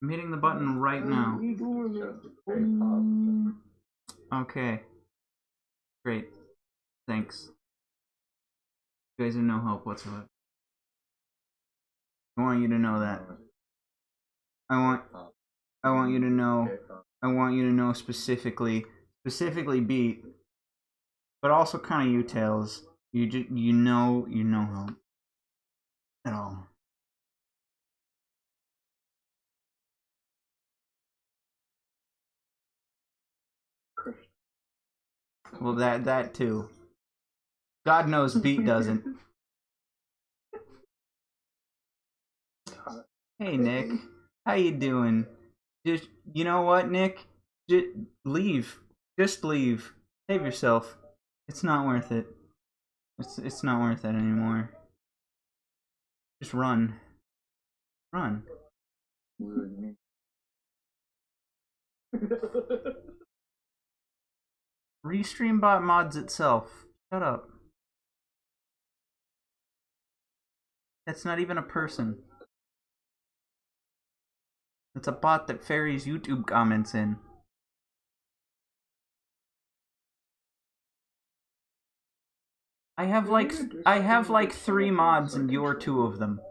I'm hitting the button right now. Okay. Great. Thanks. You guys are no help whatsoever. I want you to know that. I want you to know specifically Beat, but also kind of you, Tails. You know help at all. Well, that too. God knows Beat doesn't. Hey, Nick. How you doing? Just, you know what, Nick? Just leave. Just leave. Save yourself. It's not worth it. It's not worth it anymore. Just run. Run. Restreambot mods itself. Shut up. That's not even a person. It's a bot that ferries YouTube comments in. I have like 3 mods and you're 2 of them.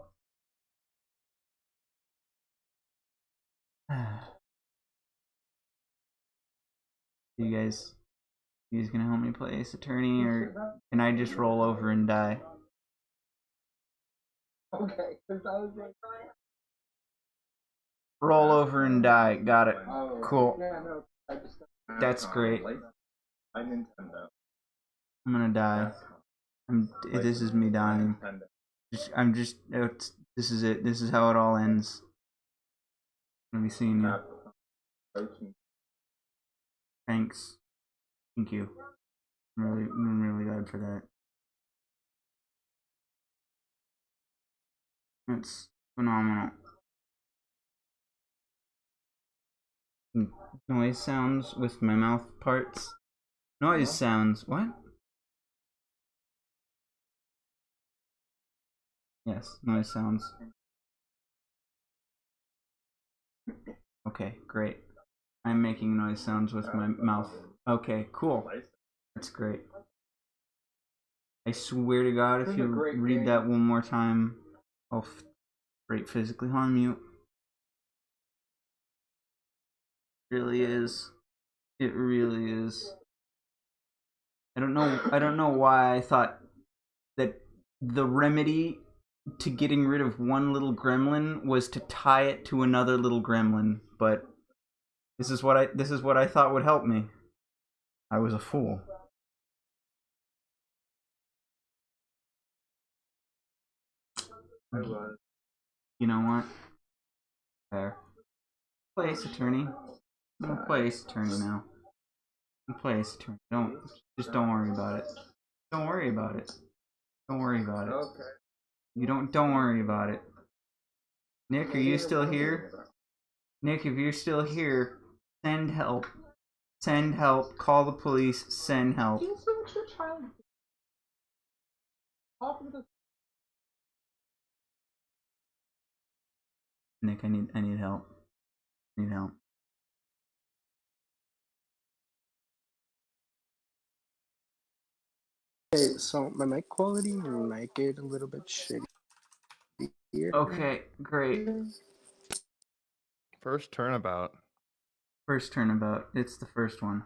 You guys gonna help me play Ace Attorney, or can I just roll over and die? Okay, because I was like, roll over and die. Got it. Cool. Yeah, no, That's great. I'm gonna die. This is me dying. This is it. This is how it all ends. I'm gonna be seeing you. Thanks. Thank you. I'm really glad for that. That's phenomenal. Noise sounds with my mouth parts. Noise sounds. What? Yes, noise sounds. Okay, great. I'm making noise sounds with my mouth. Okay, cool. That's great. I swear to God, if you read that one more time, I'll physically harm you. It really is. It really is. I don't know why I thought that the remedy to getting rid of one little gremlin was to tie it to another little gremlin, but this is what I thought would help me. I was a fool. I was. You know what? Fair. Play Ace Attorney. I'm gonna play Ace Attorney now. I'm gonna play Ace Attorney. Don't worry about it. Don't worry about it. Don't worry about it. Okay. Don't worry about it. Nick, are you still here? Nick, if you're still here, send help. Send help. Call the police. Send help. Nick, I need help. I need help. Okay, so my mic quality might get a little bit shitty here. Okay, great. First turnabout. First turnabout. It's the first one.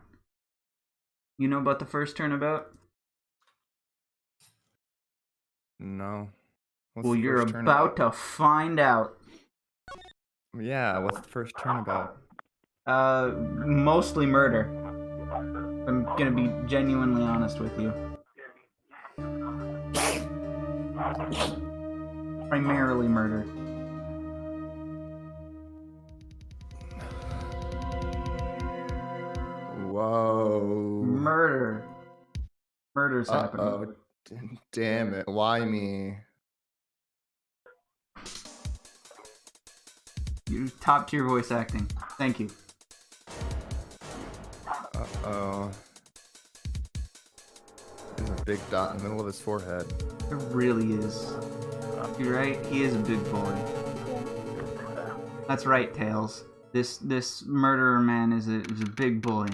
You know about the first turnabout? No. Well, you're about to find out. Yeah, what's the first turnabout? Mostly murder. I'm gonna be genuinely honest with you. Primarily murder. Whoa. Murder. Murder's happening. Oh, damn it. Why me? You top tier voice acting. Thank you. Uh-oh. There's a big dot in the middle of his forehead. It really is. You're right, he is a big boy. That's right, Tails. This murderer man is a big bully.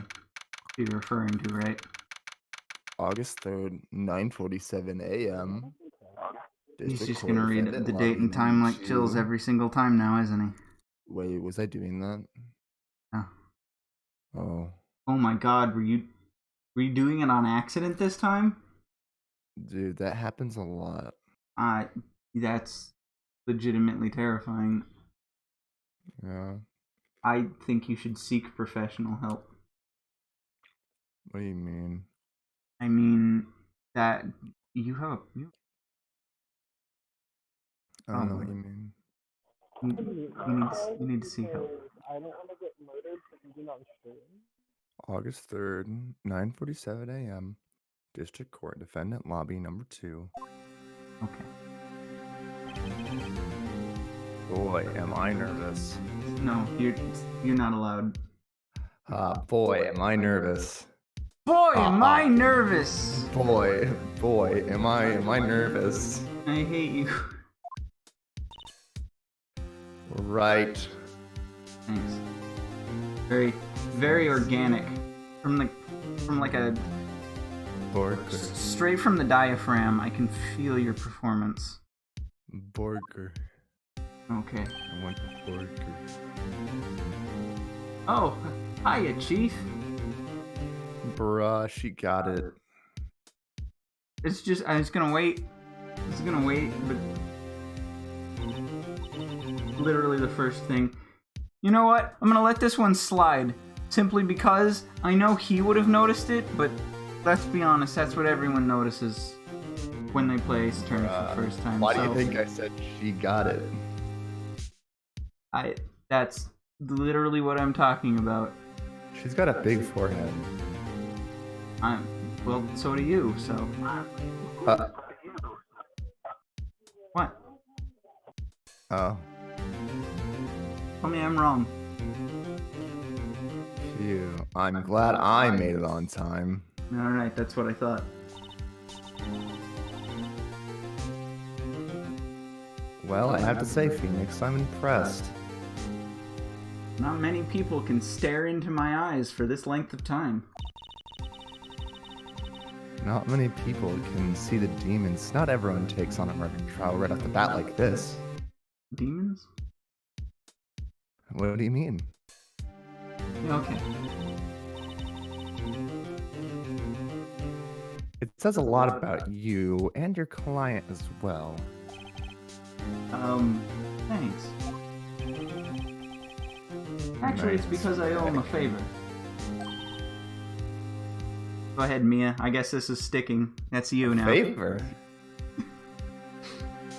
You're referring to, right? August 3rd, 9:47 a.m. He's District just Court gonna read Defendant the date Lobby and time number like Chills 2. every single time now, isn't he? Wait, was I doing that? Oh. Oh, Oh my God, were you doing it on accident this time? dude, that happens a lot. That's legitimately terrifying. Yeah. I think you should seek professional help. What do you mean? I mean that you have I don't know probably what you mean. you need to seek help. I don't want to get murdered for being on stream. August 3rd, 9:47 a.m. District Court Defendant Lobby number 2. Okay. Boy, am I nervous. No, you're not allowed. Boy, am I nervous. Boy, am I nervous! Boy, am I nervous. I hate you. Right. Thanks. Very, very organic. From like a Borger. straight from the diaphragm. I can feel your performance. Borger. Okay. I want the Borger. Oh, hiya, Chief. Bruh, she got it. It's just I was gonna wait. But literally the first thing. You know what? I'm gonna let this one slide. Simply because I know he would have noticed it, but let's be honest, that's what everyone notices when they play Ace Attorney for the first time. Why do so you think I said she got it? that's literally what I'm talking about. She's got a big forehead. Well, so do you, so. What? Oh. Tell me I'm wrong. Phew. I'm glad I made it on time. Alright, that's what I thought. Well, I have to say, Phoenix, I'm impressed. Not many people can stare into my eyes for this length of time. Not many people can see the demons. Not everyone takes on a murder trial right off the bat like this. Demons? What do you mean? Yeah, okay. It says a lot about you and your client as well. Thanks. Actually, it's because I owe him a favor. Go ahead, Mia. I guess this is sticking. That's you now. Favor?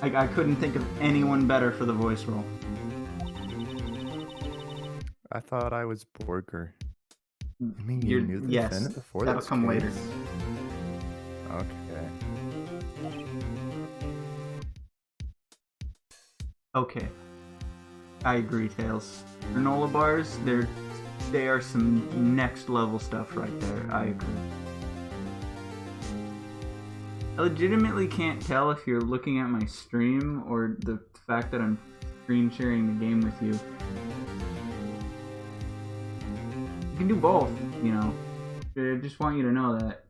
I couldn't think of anyone better for the voice role. I thought I was Borger. I mean, you You're, knew the yes, defendant before that'll this come later. case? Okay. Okay. I agree, Tails. Granola bars, they are some next level stuff right there. I agree. I legitimately can't tell if you're looking at my stream or the fact that I'm screen sharing the game with you. You can do both, you know. I just want you to know that.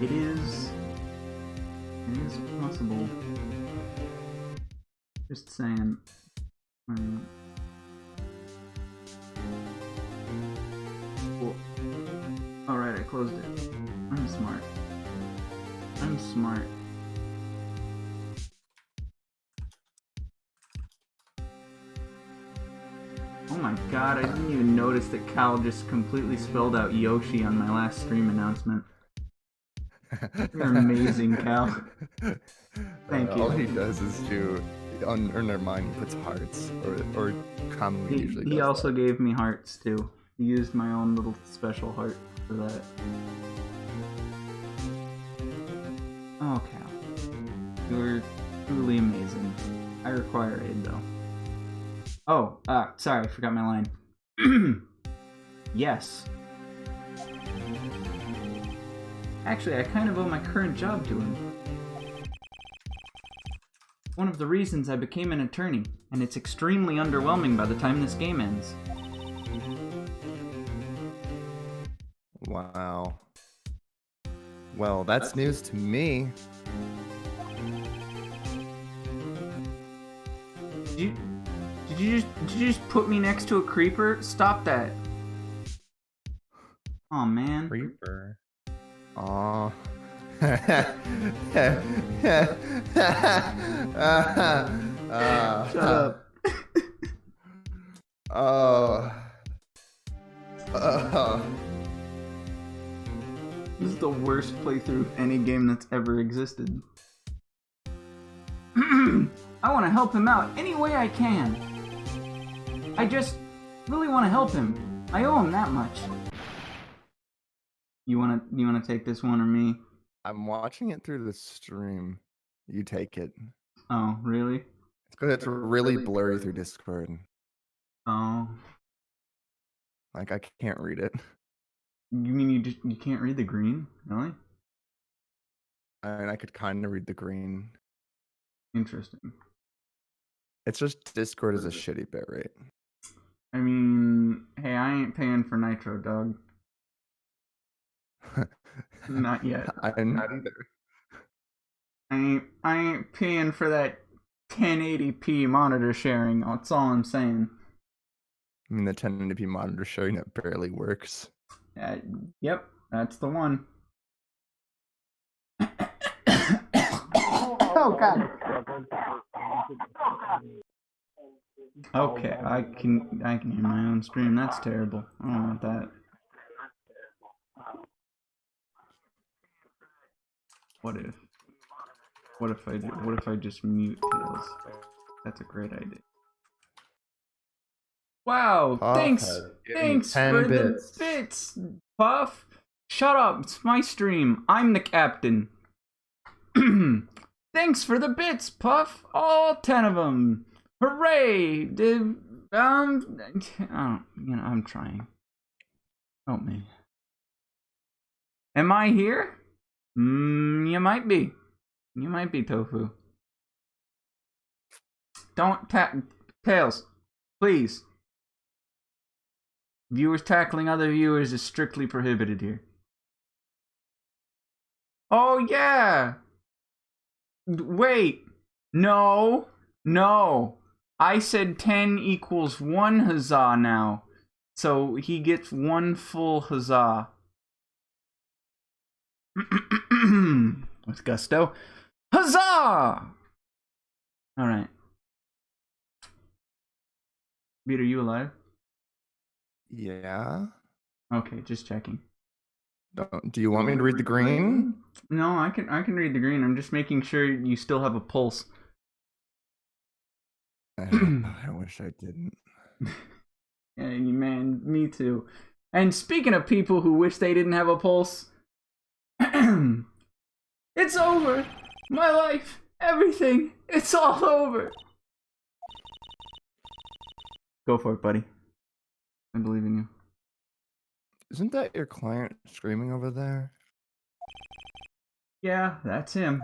It is possible. Just saying. Cool. Alright, I closed it. I'm smart. I'm smart. Oh my god, I didn't even notice that Cal just completely spelled out Yoshi on my last stream announcement. You're amazing, Cal. Thank you. All he does is do, or never mind, he puts hearts, or commonly usually does He also that. gave me hearts too. He used my own little special heart for that. Oh, Cal. You're truly amazing. I require aid though. Oh, sorry, I forgot my line. Yes. Actually, I kind of owe my current job to him. one of the reasons I became an attorney, and it's extremely underwhelming by the time this game ends. Wow. Well, that's news to me. Did you just put me next to a creeper? Stop that. Oh man. Creeper. Aw. Shut up. Oh. This is the worst playthrough of any game that's ever existed. I want to help him out any way I can. I just really want to help him. I owe him that much. You wanna take this one or me? I'm watching it through the stream. You take it. Oh, really? It's because it's really blurry through Discord. Oh. Like, I can't read it. You mean you can't read the green? Really? And I could kind of read the green. Interesting. It's just Discord is a shitty bit rate. I mean, hey, I ain't paying for Nitro, dog. Not yet. I'm not either. I ain't paying for that 1080p monitor sharing. That's all I'm saying. I mean, the 1080p monitor showing it barely works. Yep, that's the one. Oh god. Okay, I can hear my own stream. That's terrible. I don't want that. What if I just mute Tails? That's a great idea. Wow, thanks for the bits, Puff. Shut up, it's my stream. I'm the captain. Thanks for the bits, Puff. All 10 of them. Hooray! I'm trying. Help me. Am I here? You might be. You might be, Tofu. Don't Tails, please. Viewers tackling other viewers is strictly prohibited here. Oh yeah! Wait. No. I said 10 equals 1 huzzah now. So he gets 1 full huzzah. With gusto. Huzzah! Alright. Beat, are you alive? Yeah. Okay, just checking. Do you want me to read the green? No, I can read the green. I'm just making sure you still have a pulse. I wish I didn't. Yeah, man, me too. And speaking of people who wish they didn't have a pulse, it's over. My life, everything, it's all over. Go for it, buddy. I believe in you. Isn't that your client screaming over there? Yeah, that's him.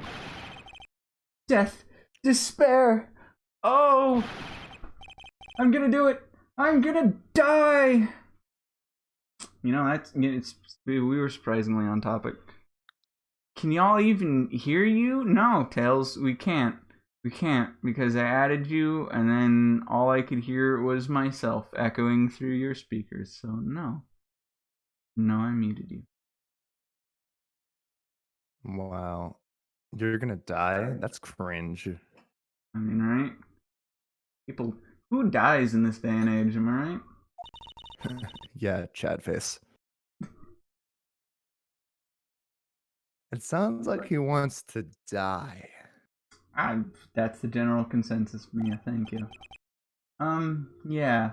Death, despair. Oh, I'm gonna do it. I'm gonna die. You know, we were surprisingly on topic. Can y'all even hear you? No, Tails, we can't. We can't because I added you and then all I could hear was myself echoing through your speakers. So no. No, I muted you. Wow. You're gonna die? That's cringe. I mean, right? People, who dies in this day and age, am I right? Yeah, Chad face. It sounds like he wants to die. That's the general consensus for me, thank you. Yeah.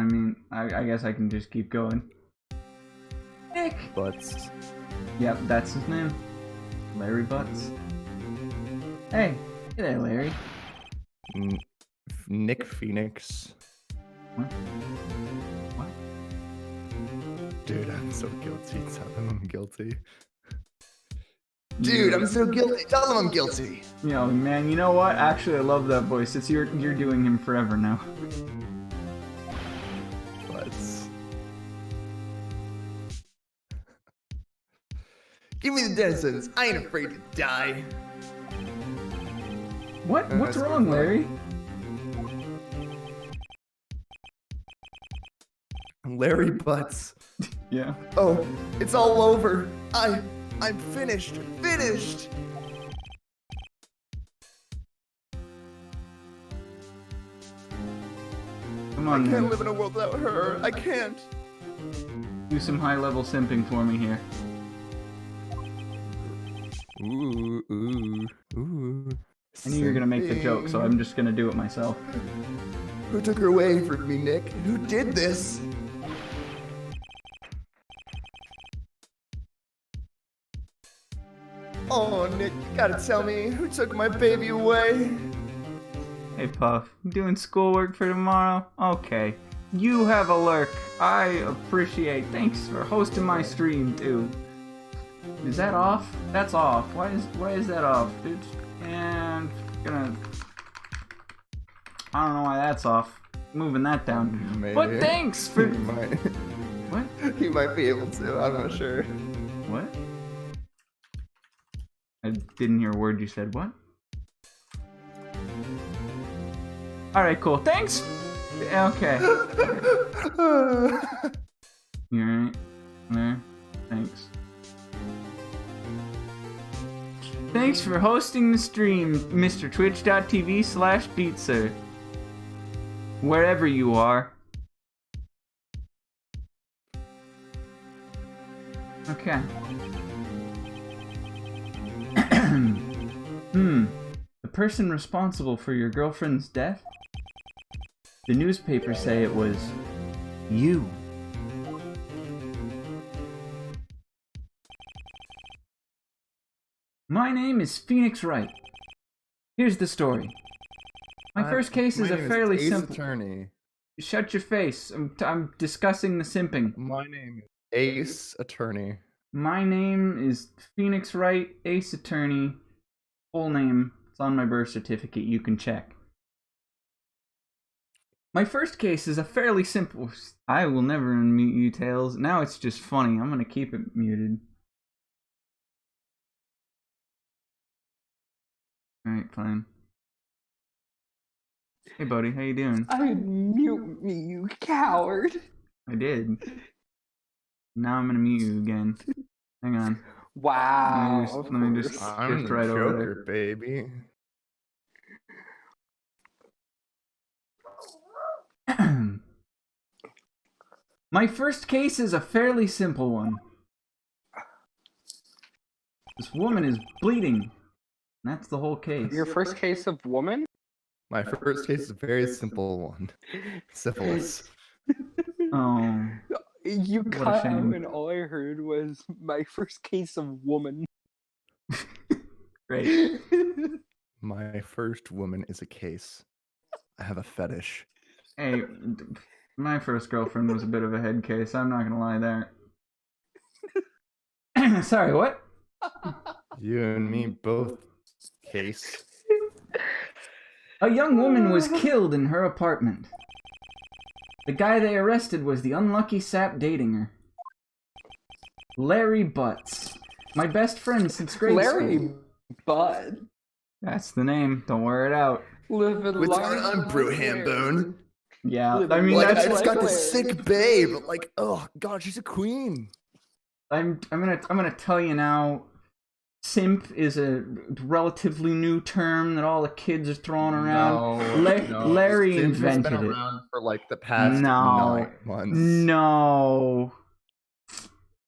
I guess I can just keep going. Nick! Butts. Yep, that's his name. Larry Butts. Hey there, Larry. Nick Phoenix. What? Dude, I'm so guilty. Tell him I'm guilty. Dude, I'm so guilty. Tell him I'm guilty. Yo, man, you know what? Actually, I love that voice. It's you're doing him forever now. Let's... Give me the death sentence. I ain't afraid to die. What? What's wrong, Larry? Larry Butts. Yeah. Oh, it's all over. I'm finished. Finished. Come I on, can't man. live in a world without her. I can't. Do some high-level simping for me here. Ooh, ooh, ooh. I knew you were gonna make the joke, so I'm just gonna do it myself. Who took her away from me, Nick? Who did this? Oh, Nick, you gotta tell me, who took my baby away? Hey, Puff, you doing schoolwork for tomorrow? Okay. You have a lurk. I appreciate. Thanks for hosting my stream too. Is that off? That's off. Why is that off, dude? And gonna. I don't know why that's off. Moving that down. Maybe. But thanks for. He might. What? He might be able to. I'm not sure. What? I didn't hear a word you said. What? Alright, cool. Thanks! Okay. You alright? There? Thanks. Thanks for hosting the stream, Mr. Twitch.tv/Beatser. Wherever you are. Okay. The person responsible for your girlfriend's death? The newspapers say it was you. My name is Phoenix Wright. Here's the story. My first case is a fairly simple. Attorney. Shut your face. I'm discussing the simping. My name is Ace Attorney. My name is Phoenix Wright, Ace Attorney. Full name. It's on my birth certificate. You can check. My first case is a fairly simple. I will never unmute you, Tails. Now it's just funny. I'm gonna keep it muted. Alright, fine. Hey, buddy, how you doing? Unmute me, you coward. I did. Now I'm gonna mute you again. Hang on. Wow. Let me just I'm shift the right over Joker, baby. there. My first case is a fairly simple one. This woman is bleeding. That's the whole case. Your first case of woman? My first case is a very simple one. Syphilis. Oh. You What a cut out shame. and all I heard was my first case of woman. Great. My first woman is a case. I have a fetish. Hey, my first girlfriend was a bit of a head case. I'm not gonna lie there. Sorry, what? You and me both, case. A young woman was killed in her apartment. The guy they arrested was the unlucky sap dating her. Larry Butts. My best friend since grade Larry school. Bud. That's the name. Don't wear it out. Living What's large going on, Brew like Larry. Hambone? Yeah, Living I mean Like, I that's just got Larry. this sick babe. Like, oh god, she's a queen. I'm gonna tell you now. Simp is a relatively new term that all the kids are throwing around. Larry Simp has invented been it. around for like the past No. 9 months. No.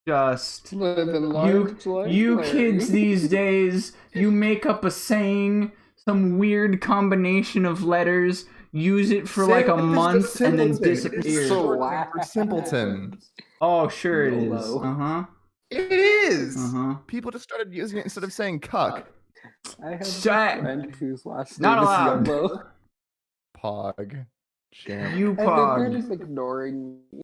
Just Living large like you Larry. kids these days, you make up a saying, some weird combination of letters, use it for like a Simp is month, the and then simpleton. It's disappears. short name for simpleton. Oh, sure it is. YOLO. Uh-huh. It is. Uh-huh. People just started using it instead of saying cuck. I have Shut- a friend whose last Not name allowed. is YOLO. Pog. Champ. You I think they're pog. just ignoring me.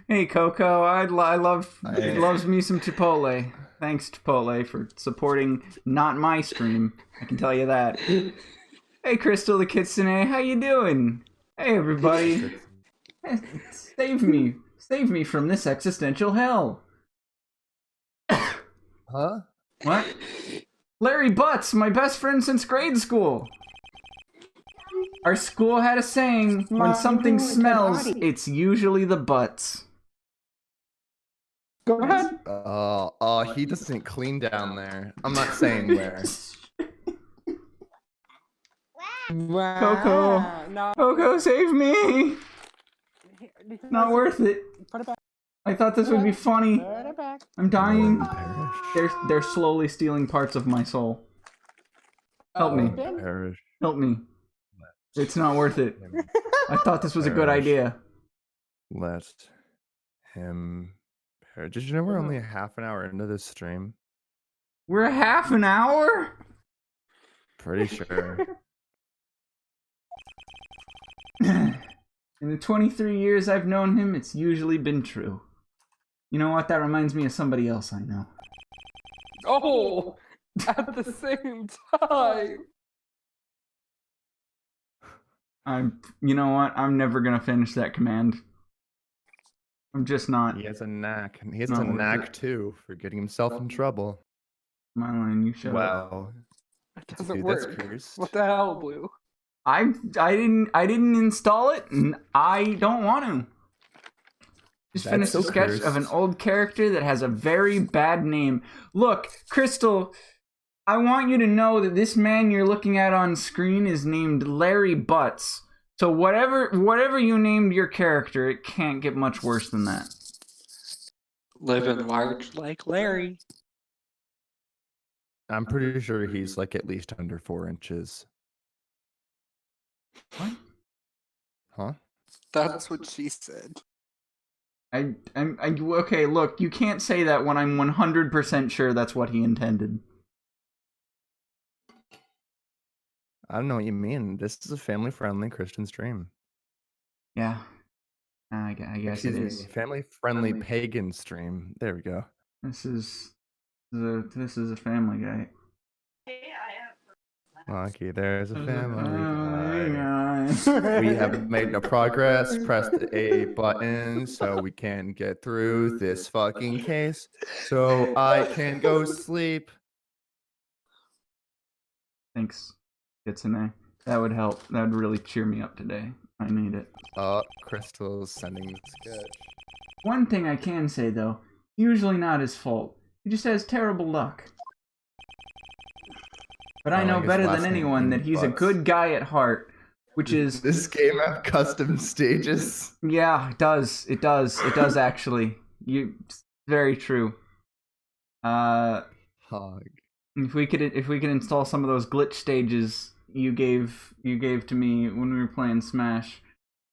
Hey Coco, I love it loves me some Chipotle. Thanks Chipotle for supporting not my stream. I can tell you that. Hey Crystal the Kitsune, how you doing? Hey everybody. Hey, save me from this existential hell. Huh? What? Larry Butts, my best friend since grade school. Our school had a saying, when something smells, it's usually the butts. Go ahead. He doesn't clean down there. I'm not saying where. Coco. No. Coco, save me! Not worth it. Put it back. I thought this would be funny. Put it back. I'm dying. Perish. They're slowly stealing parts of my soul. Help me. Perish. Help me. It's not worth it. I thought this was a good idea. Let him perish. Did you know we're only a half an hour into this stream? We're a half an hour? Pretty sure. In the 23 years I've known him, it's usually been true. You know what? That reminds me of somebody else I know. Oh, at the same time. You know what? I'm never gonna finish that command. I'm just not. He has a knack. He has Not a worth knack it. too for getting himself in trouble. My line, you shut up. Wow. It doesn't Dude, that's work. cursed. What the hell, Blue? I didn't install it, and I don't want to. Just That's finished so a sketch of an cursed. old character that has a very bad name. Look, Crystal, I want you to know that this man you're looking at on screen is named Larry Butts. So whatever you named your character, it can't get much worse than that. Living large like Larry. I'm pretty sure he's like at least under 4 inches. What? Huh? That's what she said. Okay, look, you can't say that when I'm 100% sure that's what he intended. I don't know what you mean. This is a family-friendly Christian stream. Yeah. I guess it is. Family-friendly pagan stream. There we go. This is a Family Guy. Lucky there's a family guy. Guy. We have made no progress. Press the A button so we can get through this fucking case. So I can go sleep. Thanks, Kitsune. That would help. That would really cheer me up today. I need it. Crystal's sending the sketch. One thing I can say though, usually not his fault. He just has terrible luck. But I know his better last than name anyone that being he's a Butts. good guy at heart, which is This game have custom stages. yeah, it does. It does actually. Very true. Hog. If we could install some of those glitch stages you gave to me when we were playing Smash.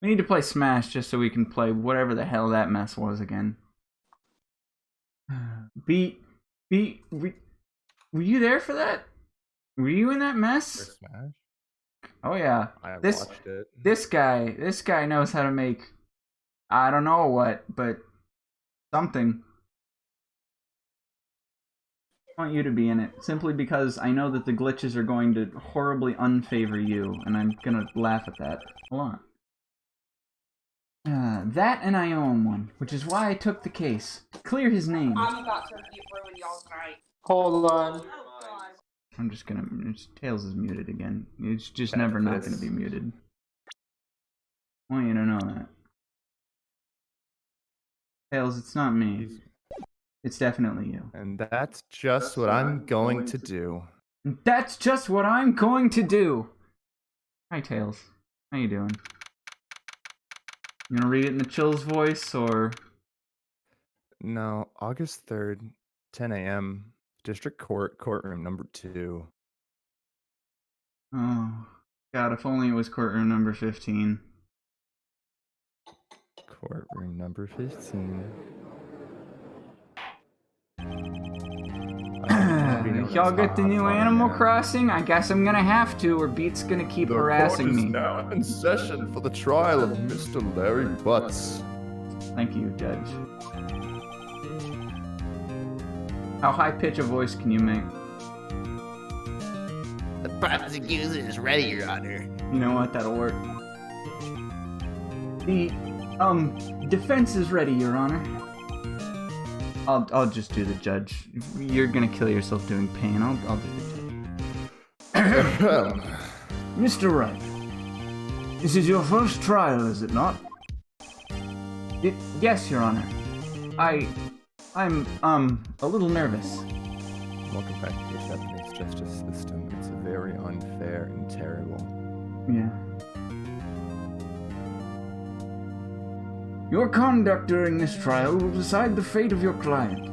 We need to play Smash just so we can play whatever the hell that mess was again. Were you there for that? Were you in that For mess? Smash? Oh yeah. I This- watched it. This guy knows how to make, I don't know what, but something. I want you to be in it, simply because I know that the glitches are going to horribly unfavor you, and I'm gonna laugh at that a lot. That and I own one, which is why I took the case. Clear his name. I'm about to ruin y'all's night. Hold on. I'm just gonna... Tails is muted again. It's just never not gonna be muted. I want you to know that. Tails, it's not me. It's definitely you. And that's just what I'm going to do. That's just what I'm going to do! Hi, Tails. How you doing? You gonna read it in the Chills voice, or... No, August 3rd, 10 a.m. District Court, courtroom number 2. Oh, God, if only it was courtroom number 15. Courtroom number 15. Y'all get the new Animal Crossing? I guess I'm gonna have to, or Beat's gonna keep harassing me. now in session for the trial of Mr. Larry Butts. Thank you, Judge. How high pitch a voice can you make? The prosecution is ready, Your Honor. You know what? That'll work. The defense is ready, Your Honor. I'll just do the judge. You're gonna kill yourself doing pain. I'll do the judge. Mr. Wright, this is your first trial, is it not? Yes, Your Honor. I'm a little nervous. Welcome back to the Japanese justice system. It's very unfair and terrible. Yeah. Your conduct during this trial will decide the fate of your client.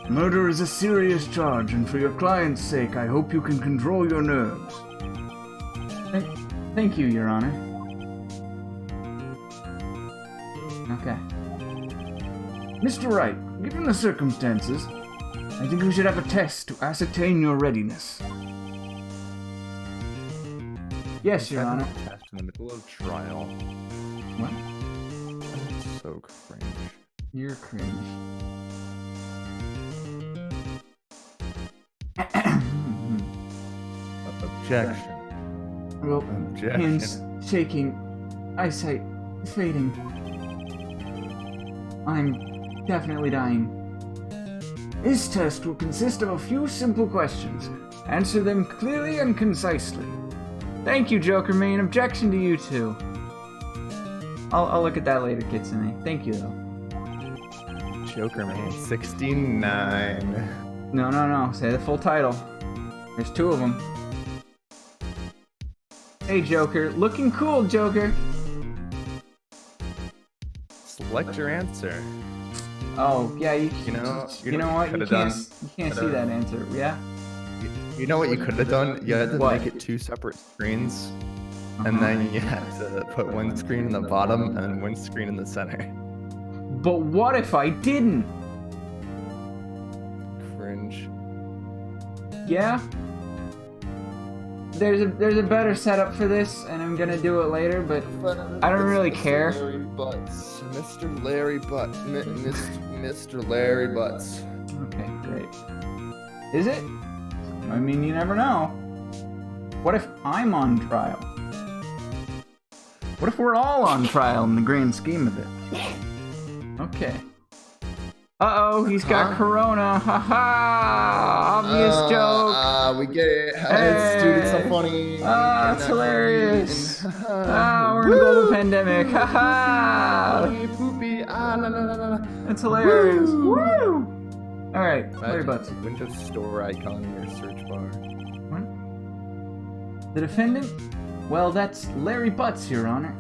Murder is a serious charge, and for your client's sake, I hope you can control your nerves. Thank you, Your Honor. Okay. Mr. Wright, given the circumstances, I think we should have a test to ascertain your readiness. Yes, Your Honor. Test in the middle of trial. What? That's so cringe. You're cringe. Objection. Well, Objection. hands shaking, eyesight fading. I'm definitely dying. This test will consist of a few simple questions. Answer them clearly and concisely. Thank you, Joker Main. Objection to you too. I'll look at that later, Kitsune. Thank you, though. Joker Man 69. No. Say the full title. There's two of them. Hey, Joker. Looking cool, Joker. Select your answer. Oh, yeah, you know what? you You could've can't done? see that answer. Yeah? You know what you could have done? You had to What? make it two separate screens, and then you had to put one screen in the bottom and one screen in the center. But what if I didn't? Cringe. Yeah? There's a better setup for this, and I'm gonna do it later, but I don't really care. Larry Butts. Mr. Larry Butts. Mr. Larry Butts. Okay, great. Is it? I mean, you never know. What if I'm on trial? What if we're all on trial in the grand scheme of it? Okay. Uh-oh, he's got corona. Ha-ha! Obvious joke. We get it. Hey. Dude, it's so funny. It's hilarious. We're in a global pandemic. Ha-ha! Poopy. La, la, la, la. That's hilarious. Woo! Woo! Alright, Larry Butts. Windows store icon in your search bar. What? The defendant? Well, that's Larry Butts, Your Honor.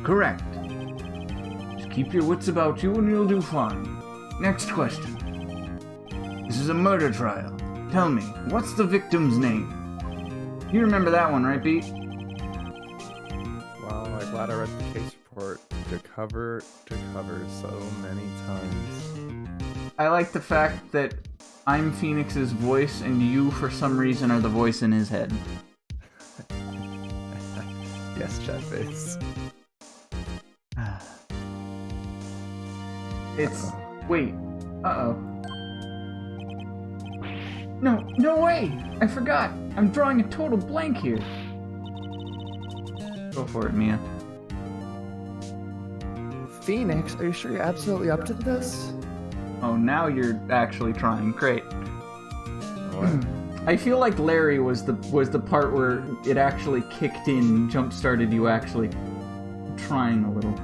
Correct. Just keep your wits about you and you'll do fine. Next question. This is a murder trial. Tell me, what's the victim's name? You remember that one, right, Pete? Wow, I'm glad I read the case report to cover so many times. I like the fact that I'm Phoenix's voice and you, for some reason, are the voice in his head. Yes, chat face. It's... Wait. Uh-oh. No way! I forgot! I'm drawing a total blank here. Go for it, Mia. Phoenix, are you sure you're absolutely up to this? Oh, now you're actually trying. Great. What? I feel like Larry was the part where it actually kicked in, jump-started you actually trying a little.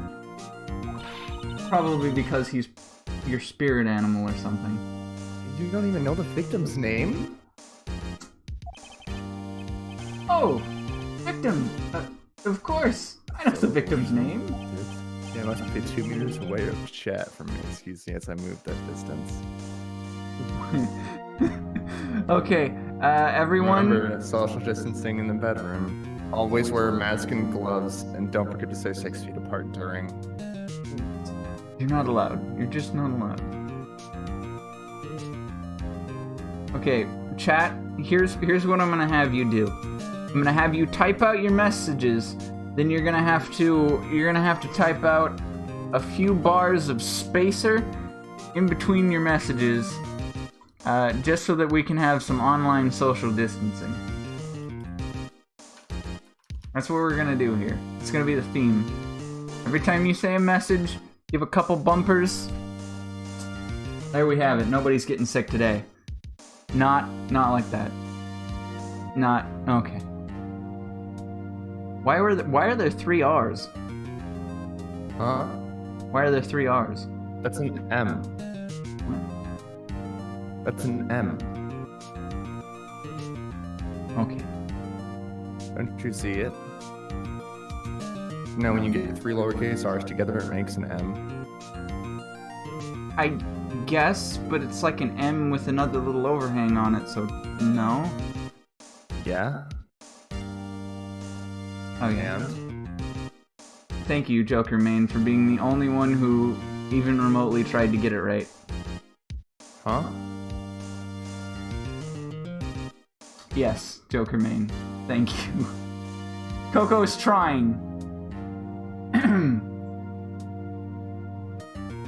Probably because he's your spirit animal or something. You don't even know the victim's name? Oh! Victim! Of course! I know the victim's name. Yeah, I must be 2 meters away of chat from me. Excuse me as I move that distance. Okay, everyone... Remember, social distancing in the bedroom. Always wear a mask and gloves, and don't forget to stay 6 feet apart during. You're not allowed. You're just not allowed. Okay, chat, here's what I'm gonna have you do. I'm gonna have you type out your messages then you're gonna have to type out a few bars of spacer in between your messages, just so that we can have some online social distancing. That's what we're gonna do here. It's gonna be the theme. Every time you say a message, give a couple bumpers. There we have it. Nobody's getting sick today. Not like that. Not okay. Why are there 3 R's? Huh? Why are there 3 R's? That's an M. That's an M. Okay. Don't you see it? Now, when you get 3 lowercase r's together, it makes an M. I guess, but it's like an M with another little overhang on it, so no. Yeah? Oh yeah. And? Thank you, Joker Main, for being the only one who even remotely tried to get it right. Huh? Yes, Joker Main. Thank you. Coco's trying.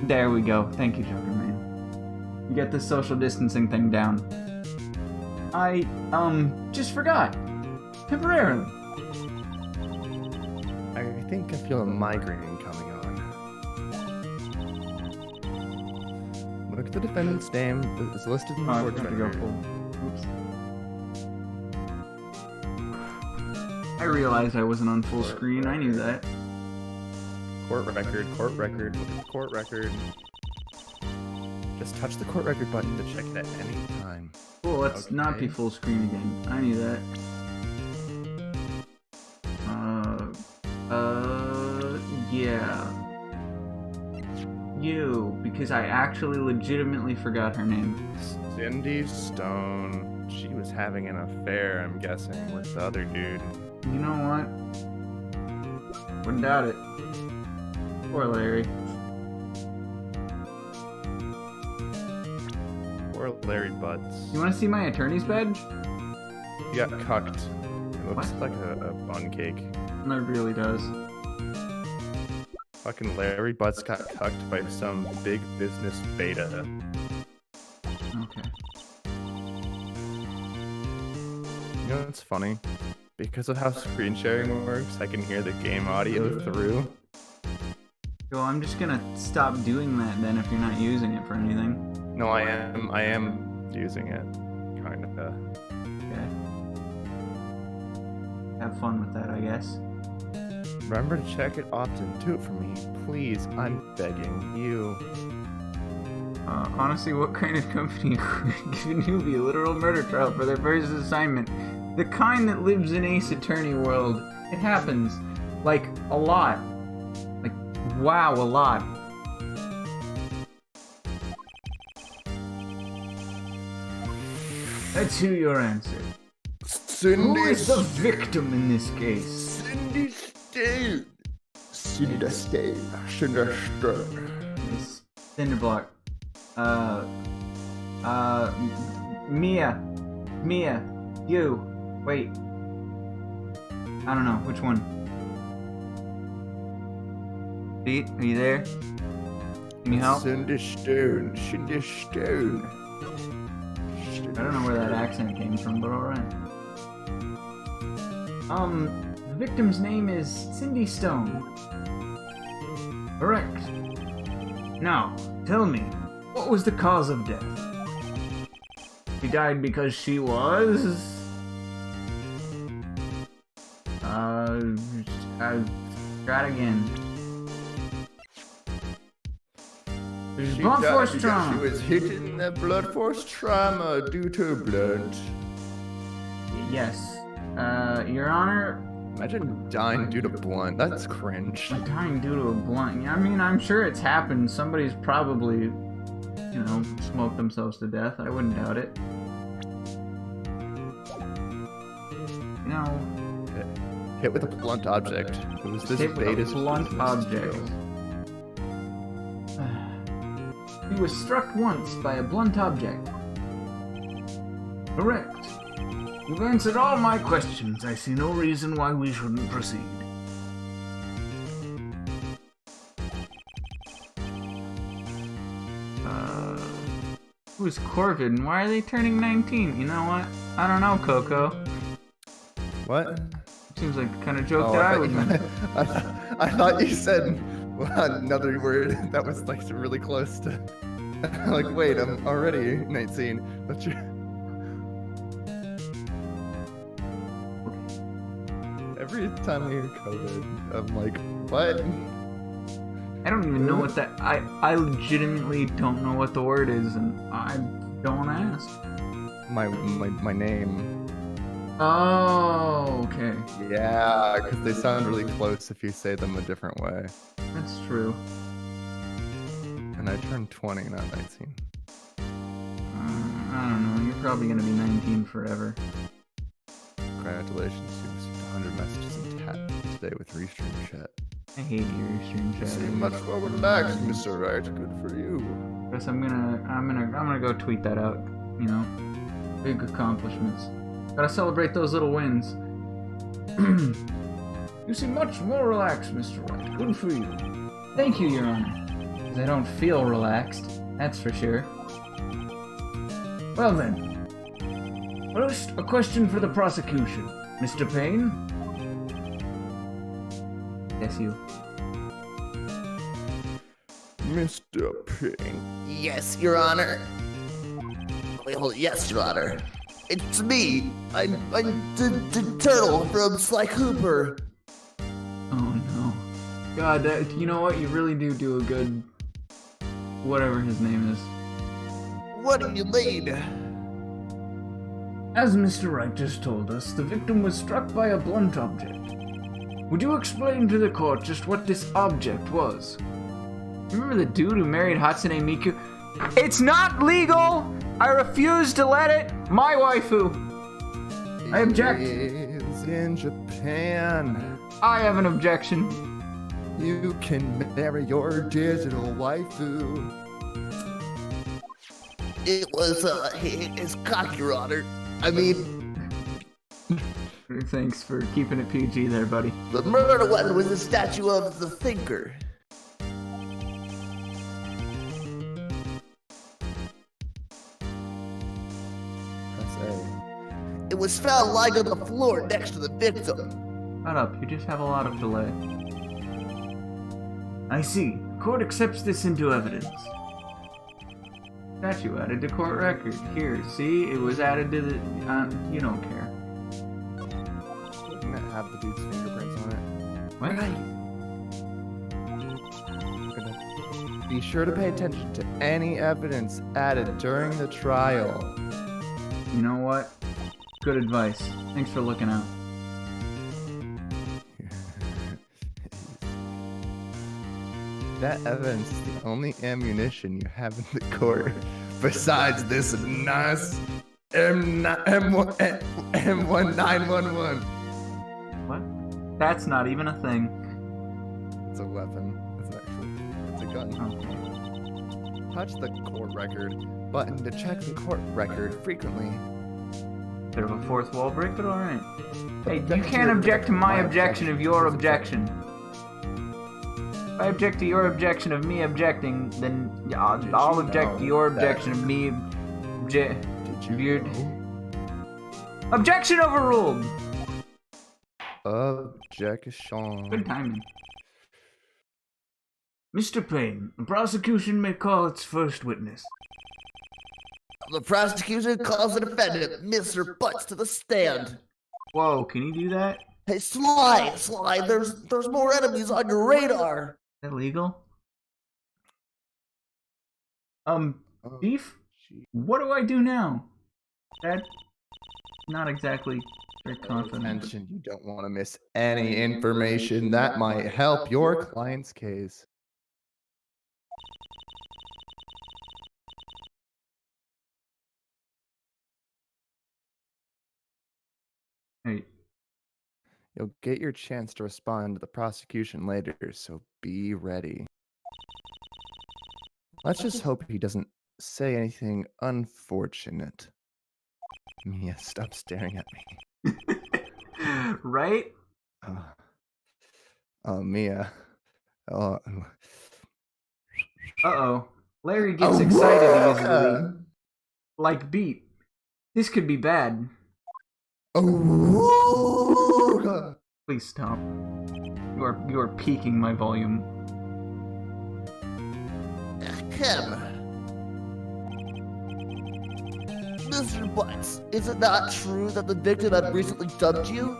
There we go. Thank you, Joker Man. You get the social distancing thing down. I, just forgot. Temporarily. I think I feel a migraine coming on. Look at the defendant's name. It's listed in the Oh, I court forgot to go record. full. Oops. I realized I wasn't on full screen. I knew that. Court record, look at the court record. Just touch the court record button to check it at any time. Cool, let's not be Okay. full screen again. I knew that. Yeah. You, because I actually legitimately forgot her name. Cindy Stone. She was having an affair, I'm guessing, with the other dude. You know what? Wouldn't doubt it. Poor Larry. Poor Larry Butts. You want to see my attorney's badge? He got cucked. It looks like a bun cake. It really does. Fucking Larry Butts got cucked by some big business beta. Okay. You know what's funny? Because of how screen sharing works, I can hear the game audio through. Well, I'm just gonna stop doing that then if you're not using it for anything. No, I am using it. Kinda. Okay. Have fun with that, I guess. Remember to check it often. Do it for me, please. I'm begging you. Honestly, what kind of company would give a newbie a literal murder trial for their first assignment? The kind that lives in Ace Attorney world. It happens. Like, a lot. Like, wow, a lot. Let's hear your answer. Who is the victim in this case? Cindy Stone. Cindy Stone. Cindy Stone. It's Cinderblock. Mia. You. Wait. I don't know. Which one? Pete, are you there? Can you help? Cindy Stone. Cindy Stone. I don't know where that accent came from, but alright. The victim's name is Cindy Stone. Correct. Now, tell me, what was the cause of death? She died because she was... Try it again. She Blunt died force because trauma. She was hit in the blood force trauma due to blunt. Yes. Your Honor, Imagine dying due to blunt. That's cringe. dying due to a blunt. I mean, I'm sure it's happened. Somebody's probably, smoked themselves to death. I wouldn't doubt it. Hit with a blunt object. It was this Hit with a beta's blunt business object. skill. He was struck once by a blunt object. Correct. You've answered all my questions. I see no reason why we shouldn't proceed. Who's Corvid? Why are they turning 19? You know what? I don't know, Coco. What? Seems like the kind of joke Oh, that I I, would make. I thought you said another word that was like really close to. Like, wait, I'm already 19. But you're. Every time I hear COVID, I'm like, what? I don't even know what that. I legitimately don't know what the word is, and I don't ask. My name. Oh, okay. Yeah, because they sound really close if you say them a different way. That's true. And I turned 20, not 19. I don't know. You're probably gonna be 19 forever. Congratulations, you received 100 messages in chat today with Restream chat. I hate your stream You chat. seem much more relaxed, Mr. Wright. Good for you. Guess I'm gonna go tweet that out. You know, big accomplishments. Gotta celebrate those little wins. You seem much more relaxed, Mr. Wright. Good for you. Thank you, Your Honor. Because I don't feel relaxed. That's for sure. Well then. First, a question for the prosecution. Mr. Payne? Yes, you. Mr. Ping. Yes, Your Honor. Wait, hold. Yes, Your Honor. It's me. I'm the turtle from Sly Cooper. Oh no. God, you know what? You really do a good... whatever his name is. What do you mean? As Mr. Wright just told us, the victim was struck by a blunt object. Would you explain to the court just what this object was? Remember the dude who married Hatsune Miku? It's not legal! I refuse to let it! My waifu! I object! Is in Japan. I have an objection. You can marry your digital waifu. It was his cock, Your Honor. I mean, Thanks for keeping it PG there, buddy. the murder weapon was a statue of the thinker. Press A. It was found lying on the floor next to the victim. Shut up, you just have a lot of delay. I see. Court accepts this into evidence. Statue added to court record. Here, see? It was added to the... you don't care. Wouldn't it have the dude's fingerprints on it? What? Gonna be sure to pay attention to any evidence added during the trial. You know what? Good advice. Thanks for looking out. That evidence is the only ammunition you have in the court, besides this nice M1911. What? That's not even a thing. It's a weapon. It's a gun. Oh. Touch the court record button to check the court record frequently. Bit of a fourth wall break, but alright. Hey, you can't object to my objection of your objection. If I object to your objection of me objecting, then I'll object to your objection of me Did you know? Objection overruled! Objection. Good timing. Mr. Payne, the prosecution may call its first witness. The prosecution calls the defendant, Mr. Butts, to the stand. Whoa, can you do that? Hey, Sly, there's more enemies on your radar. Is that legal? Oh, Beef? gee. What do I do now? That's not exactly very confident. Mention you don't want to miss any information that might help your client's case. Hey, You'll get your chance to respond to the prosecution later, so be ready. Let's just hope he doesn't say anything unfortunate. Mia, stop staring at me. right? Oh, Mia. Oh. Uh-oh. Larry gets excited easily. like beat. This could be bad. Oh. Please stop. You are peaking my volume. Ahem. Mr. Butts, is it not true that the victim had recently dumped you?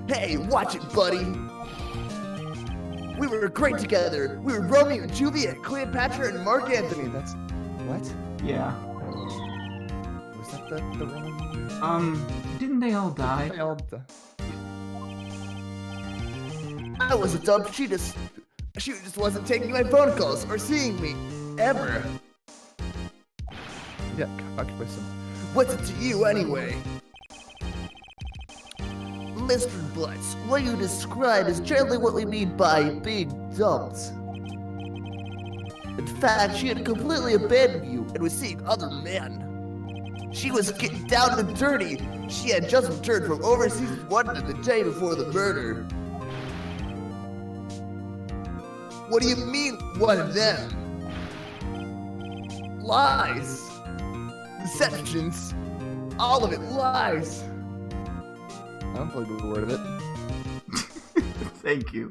Hey, watch it, buddy. We were great together. We were Romeo and Juliet, Cleopatra, and Mark Anthony. That's what? Yeah. Was that the wrong? Didn't they all die? I was a dump. She just wasn't taking my phone calls or seeing me ever. Yeah, occupied some. What's it to you anyway? Mr. Butts, what you describe is generally what we mean by being dumped. In fact, she had completely abandoned you and was seeing other men. She was getting down and dirty. She had just returned from overseas London the day before the murder. What do you mean, one of them? Lies. Deceptions. All of it lies. I don't believe a word of it. Thank you.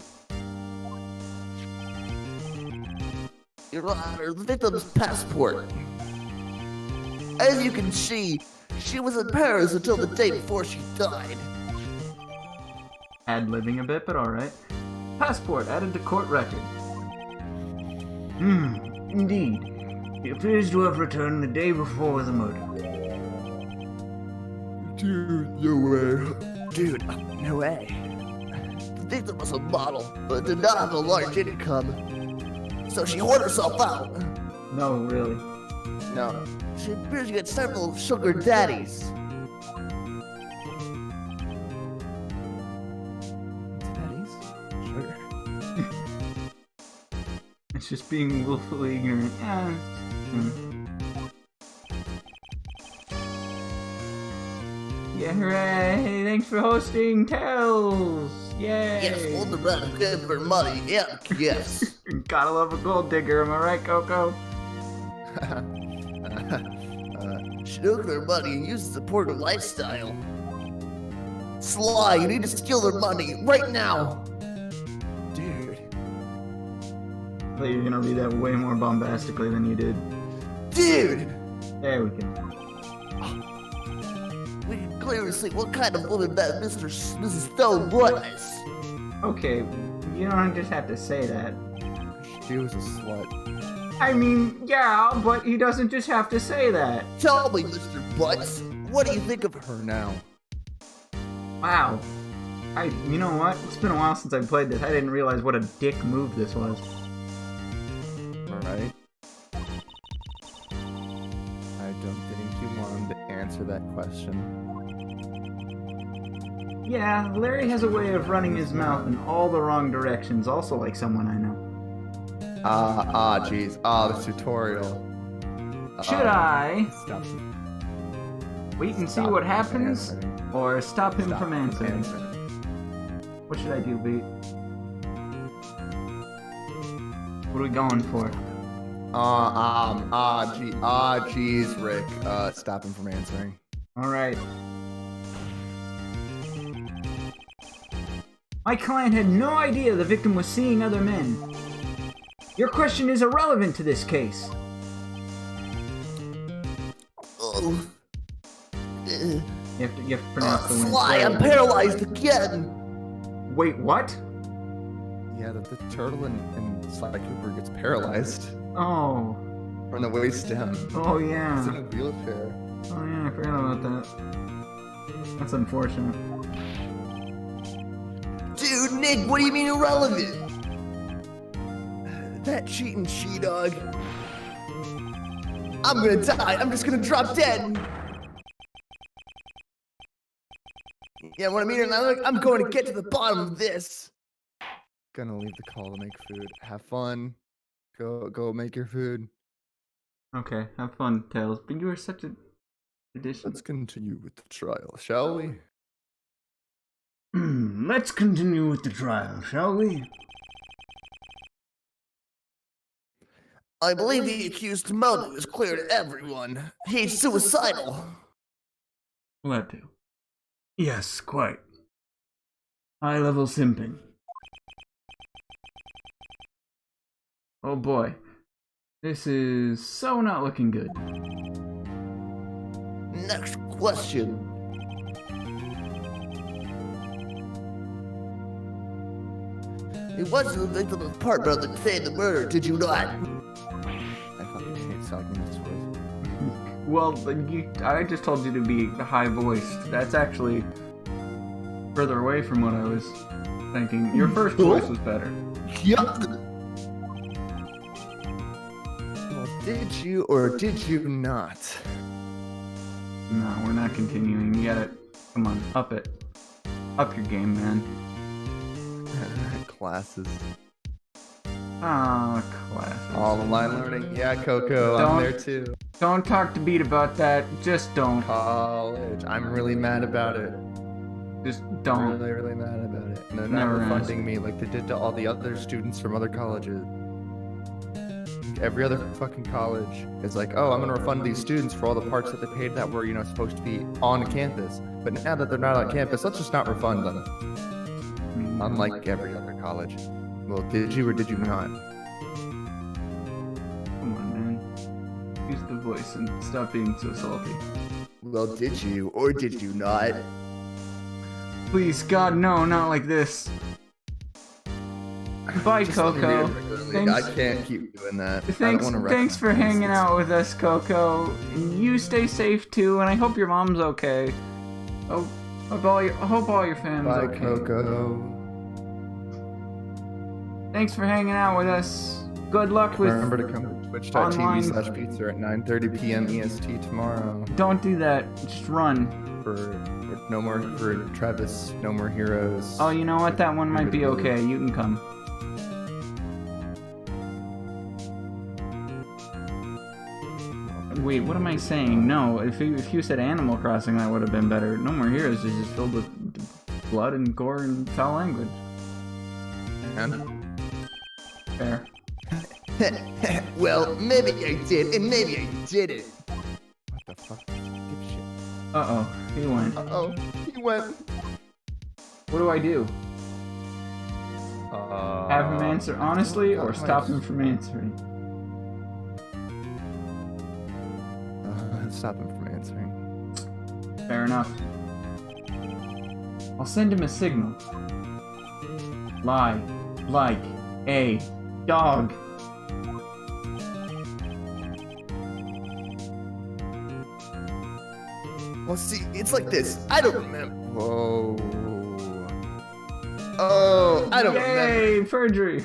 Your Honor, the victim's passport. As you can see, she was in Paris until the day before she died. Ad-libbing a bit, but alright. Passport added to court record. Indeed. He appears to have returned the day before the murder. Dude, no way. Dude, no way. The victim was a model, but did not have a large income. So she whored herself out. No, really. No. She appears to get several sugar daddies. Daddies? Sure. It's just being willfully ignorant. Yeah, hooray! Thanks for hosting Tales! Yay! Yes, hold the red and give her money. Yeah, yes. Gotta love a gold digger, am I right, Coco? She took their money and used to support her lifestyle. Sly, you need to steal their money right now. Dude. I thought you were gonna read that way more bombastically than you did. Dude! There we go. We can clearly see what kind of woman that Mrs. Stone was. Okay, you don't just have to say that. She was a slut. I mean, yeah, but he doesn't just have to say that. Tell me, Mr. Butts, what do you think of her? Her now. Wow. You know what? It's been a while since I played this. I didn't realize what a dick move this was. Right? I don't think you wanted to answer that question. Yeah, Larry has a way of running his mouth in all the wrong directions, also like someone I know. Jeez. This tutorial. Should I Stop. wait and see Stop what happens, answering. or stop him Stop from answering? answering. What should I do, Beat? What are we going for? Jeez, Rick. Stop him from answering. Alright. My client had no idea the victim was seeing other men. Your question is irrelevant to this case. Oh. You have to pronounce the word. Sly, I'm paralyzed again. Wait, what? Yeah, the turtle in Sly Cooper gets paralyzed Oh. from the waist down. Oh, He's in yeah. a wheelchair. Oh, yeah, I forgot about that. That's unfortunate. Dude, Nick, what do you mean irrelevant? That cheating she-dog. I'm gonna die. I'm just gonna drop dead. Yeah, what I mean, I'm going to get to the bottom of this. Gonna leave the call to make food. Have fun. Go make your food. Okay, have fun, Tails. But you are such a addition. Let's continue with the trial, shall we? Let's continue with the trial, shall we? I believe the accused's motive is clear to everyone. He's suicidal. Will that do? Yes, quite. High-level simping. Oh boy. This is so not looking good. Next question. It wasn't the victim's partner that conveyed the murder, did you not? I fucking hate talking this voice. Well, I just told you to be high-voiced. That's actually further away from what I was thinking. Your first voice was better. Yup. Well, did you or did you not? No, we're not continuing. You gotta, come on, up it. Up your game, man. Classes. Ah, classes. Online learning. Yeah, Coco, I'm there too. Don't talk to Beat about that. Just don't. College. I'm really mad about it. Just I'm don't. really, really mad about it. And they're Never not asked. refunding me like they did to all the other students from other colleges. Every other fucking college is like, oh, I'm gonna refund these students for all the parts that they paid that were, supposed to be on campus. But now that they're not on campus, let's just not refund them. Unlike every other college. Well, did you or did you not? Come on, man. Use the voice and stop being so salty. Well, did you or did you not? Please, God, no, not like this. Bye, Just let me read Coco. it regularly. Thanks. I can't keep doing that. I Thanks, don't wanna thanks for recognize hanging this. out with us, Coco. You stay safe too, and I hope your mom's okay. Oh, I hope all your family's Bye, okay. Coco. Thanks for hanging out with us. Good luck with. Remember to come to online- twitch.tv/pizza at 9:30 p.m. EST tomorrow Don't do that. Just run. for no more for Travis, No More Heroes. Oh, you know what? That one might be okay. You can come. Wait, what am I saying? No, if you said Animal Crossing, that would have been better. No More Heroes is just filled with blood and gore and foul language. And Fair. Well, maybe I did, and maybe I didn't. what the fuck? Dipshit. Uh-oh. He went. Uh-oh. He went. What do I do? Have him answer honestly or stop him from answering? Stop him from answering. Fair enough. I'll send him a signal. Lie. Like a dog. Well, see, it's like this. I don't remember. Whoa. Oh, I don't remember. Yay, perjury.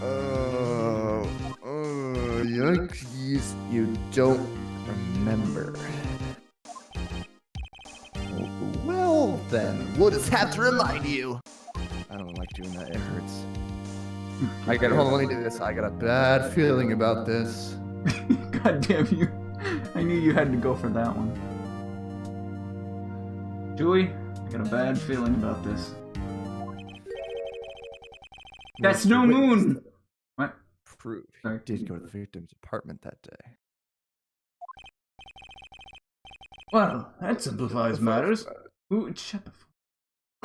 Oh, yikes. You don't remember. Well, then. We'll just have to remind you. I don't like doing that. It hurts. Hold on, let me do this. I got a bad feeling about this. God damn you. I knew you had to go for that one. Julie, I got a bad feeling about this. That's no moon! What? Proof. Sorry. Did go to the victim's apartment that day. Well, that simplifies matters. Shut the fuck.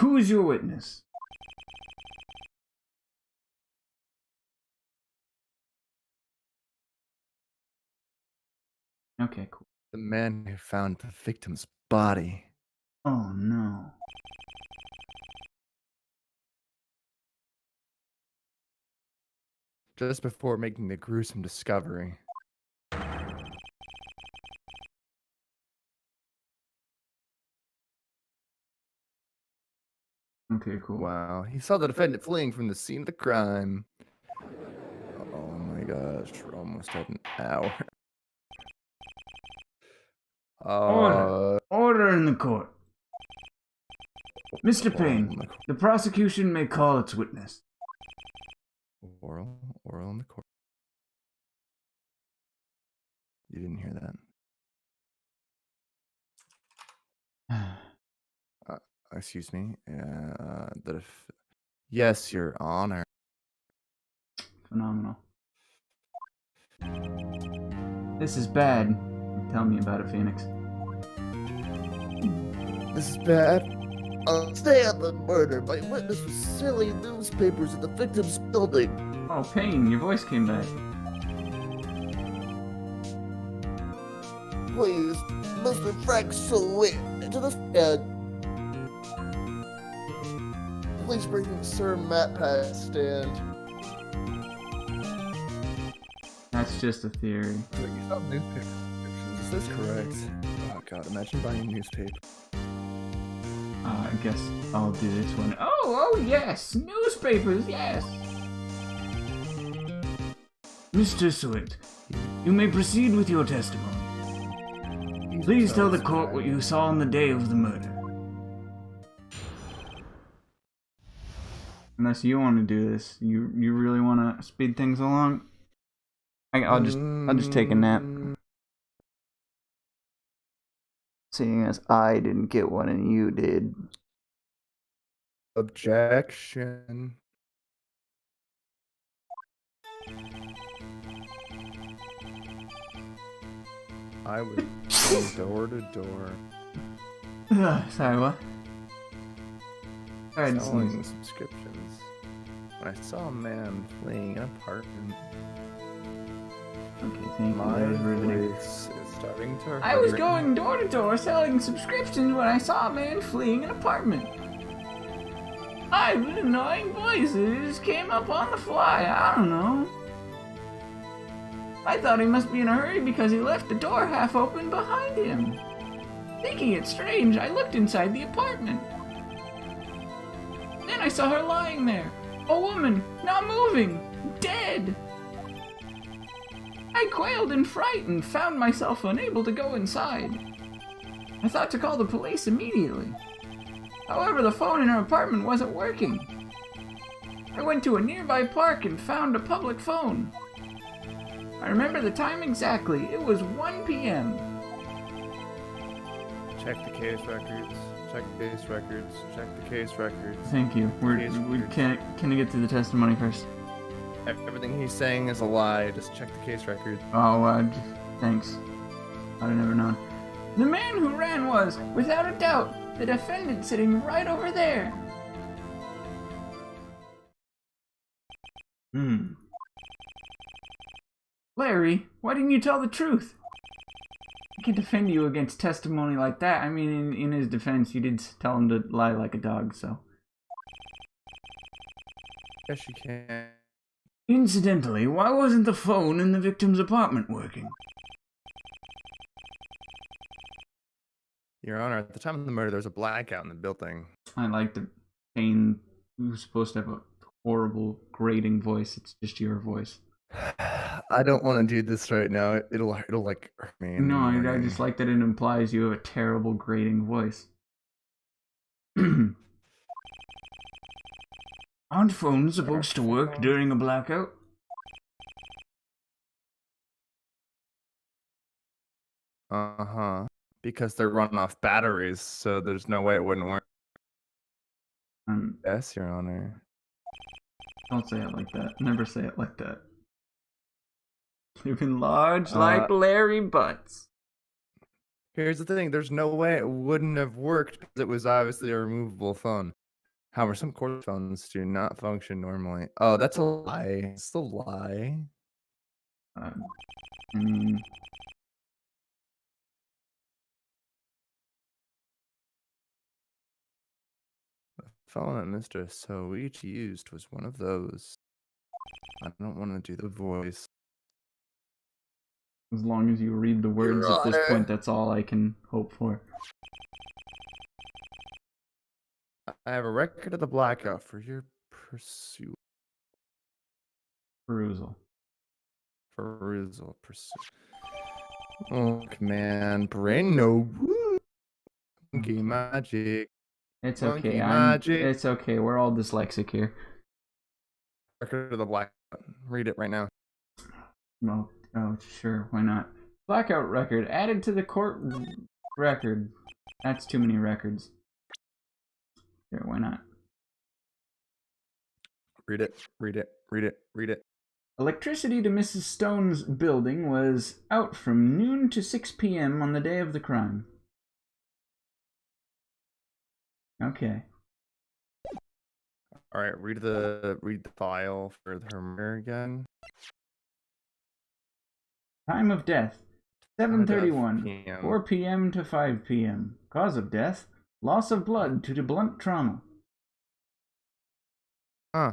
Who is your witness? Okay, cool. The man who found the victim's body. Oh no. Just before making the gruesome discovery. Okay, cool. Wow. He saw the defendant fleeing from the scene of the crime. Oh my gosh. We're almost at an hour. Order in the court. Mr. Oral in Payne, the the prosecution may call its witness. Oral in the court. You didn't hear that. Excuse me. Yes, Your Honor. Phenomenal. This is bad. Tell me about it, Phoenix. This is bad. On the day of the murder, my witness was selling newspapers in the victim's building. Oh, Payne, your voice came back. Please, Mr. Frank Sawit, into the head. Please bring Sir Matt past stand. That's just a theory. Wait, you saw newspaper subscriptions. Is this correct? Oh god, imagine buying a newspaper. I guess I'll do this one. Oh, yes! Newspapers, yes! Mr. Sweet, you may proceed with your testimony. Please tell the court what you saw on the day of the murder. Unless you want to do this. You really want to speed things along? I'll just take a nap. Seeing as I didn't get one and you did. Objection. I was going door to door Sorry, what? Alright, selling subscriptions. When I saw a man fleeing an apartment, Okay, thank you. my That was riveting. voice is starting to hurt. I was going door to door selling subscriptions when I saw a man fleeing an apartment. I've been annoying voices came up on the fly. I don't know. I thought he must be in a hurry because he left the door half open behind him. Thinking it strange, I looked inside the apartment. Then I saw her lying there. A woman, not moving, dead. I quailed in fright and found myself unable to go inside. I thought to call the police immediately. However, the phone in her apartment wasn't working. I went to a nearby park and found a public phone. I remember the time exactly. It was 1 p.m. Check the case records. Check the case records. Check the case records. Thank you. We can I get to the testimony first? Everything he's saying is a lie. Just check the case record. Oh, thanks. I'd have never known. The man who ran was, without a doubt, the defendant sitting right over there. Larry, why didn't you tell the truth? I can defend you against testimony like that. I mean, in his defense, you did tell him to lie like a dog, so. Yes, you can. Incidentally, why wasn't the phone in the victim's apartment working? Your Honor, at the time of the murder, there was a blackout in the building. I like the Payne who's supposed to have a horrible, grating voice. It's just your voice. I don't want to do this right now. It'll like hurt me. in the No, I morning. just like that it implies you have a terrible, grating voice. Aren't phones supposed to work during a blackout? Uh-huh. Because they're running off batteries, so there's no way it wouldn't work. Yes, Your Honor. Don't say it like that. Never say it like that. Living large like Larry Butts. Here's the thing, there's no way it wouldn't have worked because it was obviously a removable phone. However, some court phones do not function normally. Oh, that's a lie. It's a lie. I mean, The phone that Mr. Soichi used was one of those. I don't want to do the voice. as long as you read the words at this Honor. point, that's all I can hope for. I have a record of the blackout for your pursuit. Perusal. Perusal. Pursuit. Look, man. Brain no. Monkey magic. It's Monkey okay. magic. It's okay. We're all dyslexic here. Record of the blackout. Read it right now. Well, oh, sure. Why not? Blackout record added to the court record. That's too many records. Sure, why not? Read it. Read it. Read it. Read it. Electricity to Mrs. Stone's building was out from noon to 6 p.m. on the day of the crime. Okay. All right, read the file for her murder again. Time of death: 7:31, PM. 4 p.m. to 5 p.m. Cause of death: loss of blood due to blunt trauma. Huh.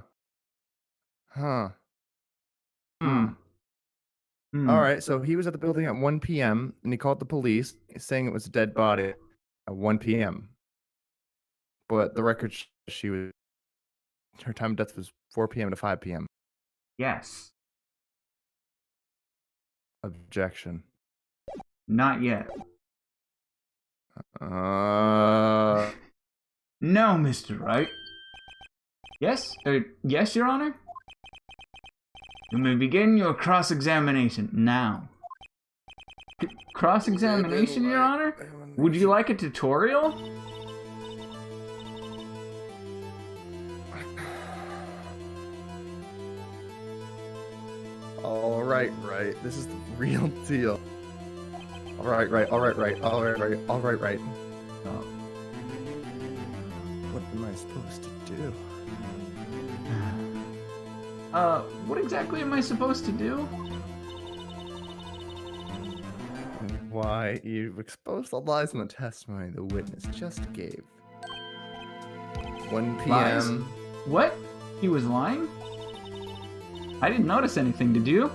Hmm. All right, so he was at the building at 1 p.m. and he called the police saying it was a dead body at 1 p.m. But the record her time of death was 4 p.m. to 5 p.m. Yes. Objection. Not yet. Uh, No, Mr. Wright. Yes? Yes, Your Honor? You may begin your cross-examination now. Cross-examination, Your Honor? Would you like a tutorial? all right, right. This is the real deal. All right, right. All right, right. All right, right. All right, right. Oh. What am I supposed to do? What exactly am I supposed to do? Why, you've exposed the lies in the testimony the witness just gave. 1 Lies? p.m. What? He was lying? I didn't notice anything, did you?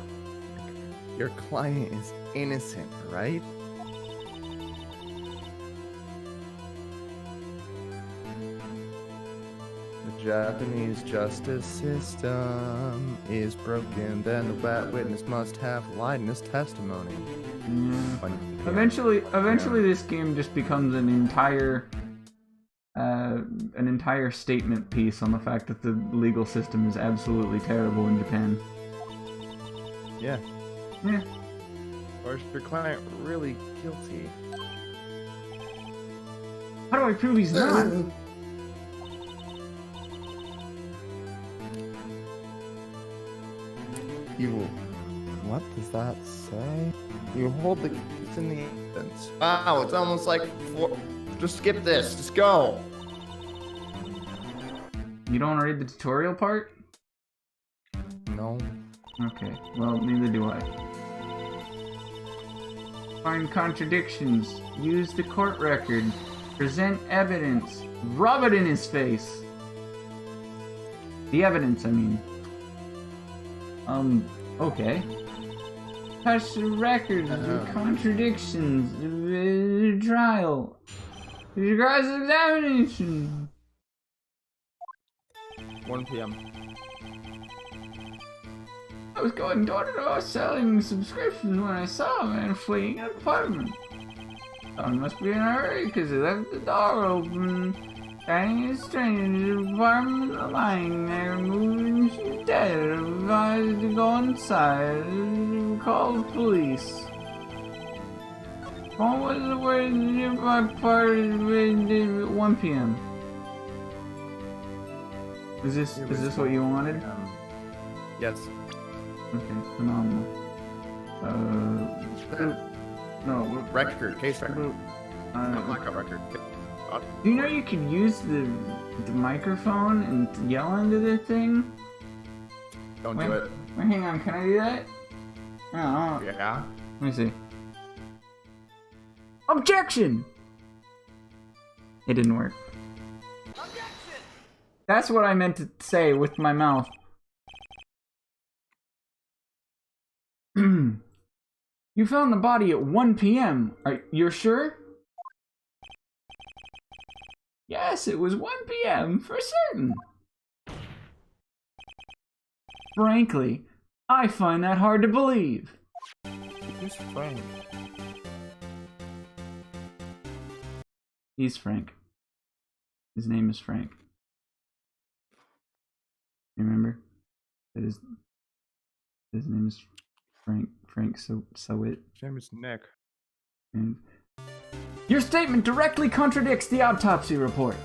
Your client is innocent, right? The Japanese justice system is broken, then the witness must have lied in his testimony. Yeah. 1 p.m. Eventually this game just becomes an entire statement piece on the fact that the legal system is absolutely terrible in Japan. Yeah. Yeah. Or is your client really guilty? How do I prove he's not? You. What does that say? You hold the keys in the evidence. Wow, it's almost like. Just skip this. Just go. You don't want to read the tutorial part? No. Okay, well, neither do I. Find contradictions. Use the court record. Present evidence. Rub it in his face. The evidence, I mean. Okay. Touch the record. The contradictions. The trial. The cross-examination. 1 p.m. I was going door to door selling subscriptions when I saw a man fleeing an apartment. Someone must be in a hurry because he left the door open. Finding a stranger's apartment lying there, moving, she's dead. Advised to go inside. Call the police. What was the word my party at 1 p.m.? Is this what you wanted? Yes. Okay, phenomenal. No, Record. Case record. Not like a record. do you know you could use the microphone and yell into the thing? Don't Wait, do it. Wait, hang on, can I do that? Oh, Yeah. let me see. Objection! It didn't work. Objection! That's what I meant to say with my mouth. You found the body at 1 p.m. You're sure? Yes, it was 1 p.m. for certain. Frankly, I find that hard to believe. Who's Frank? He's Frank. His name is Frank. You remember? That his name is Frank. Sowit. His name is Nick. And your statement directly contradicts the autopsy report.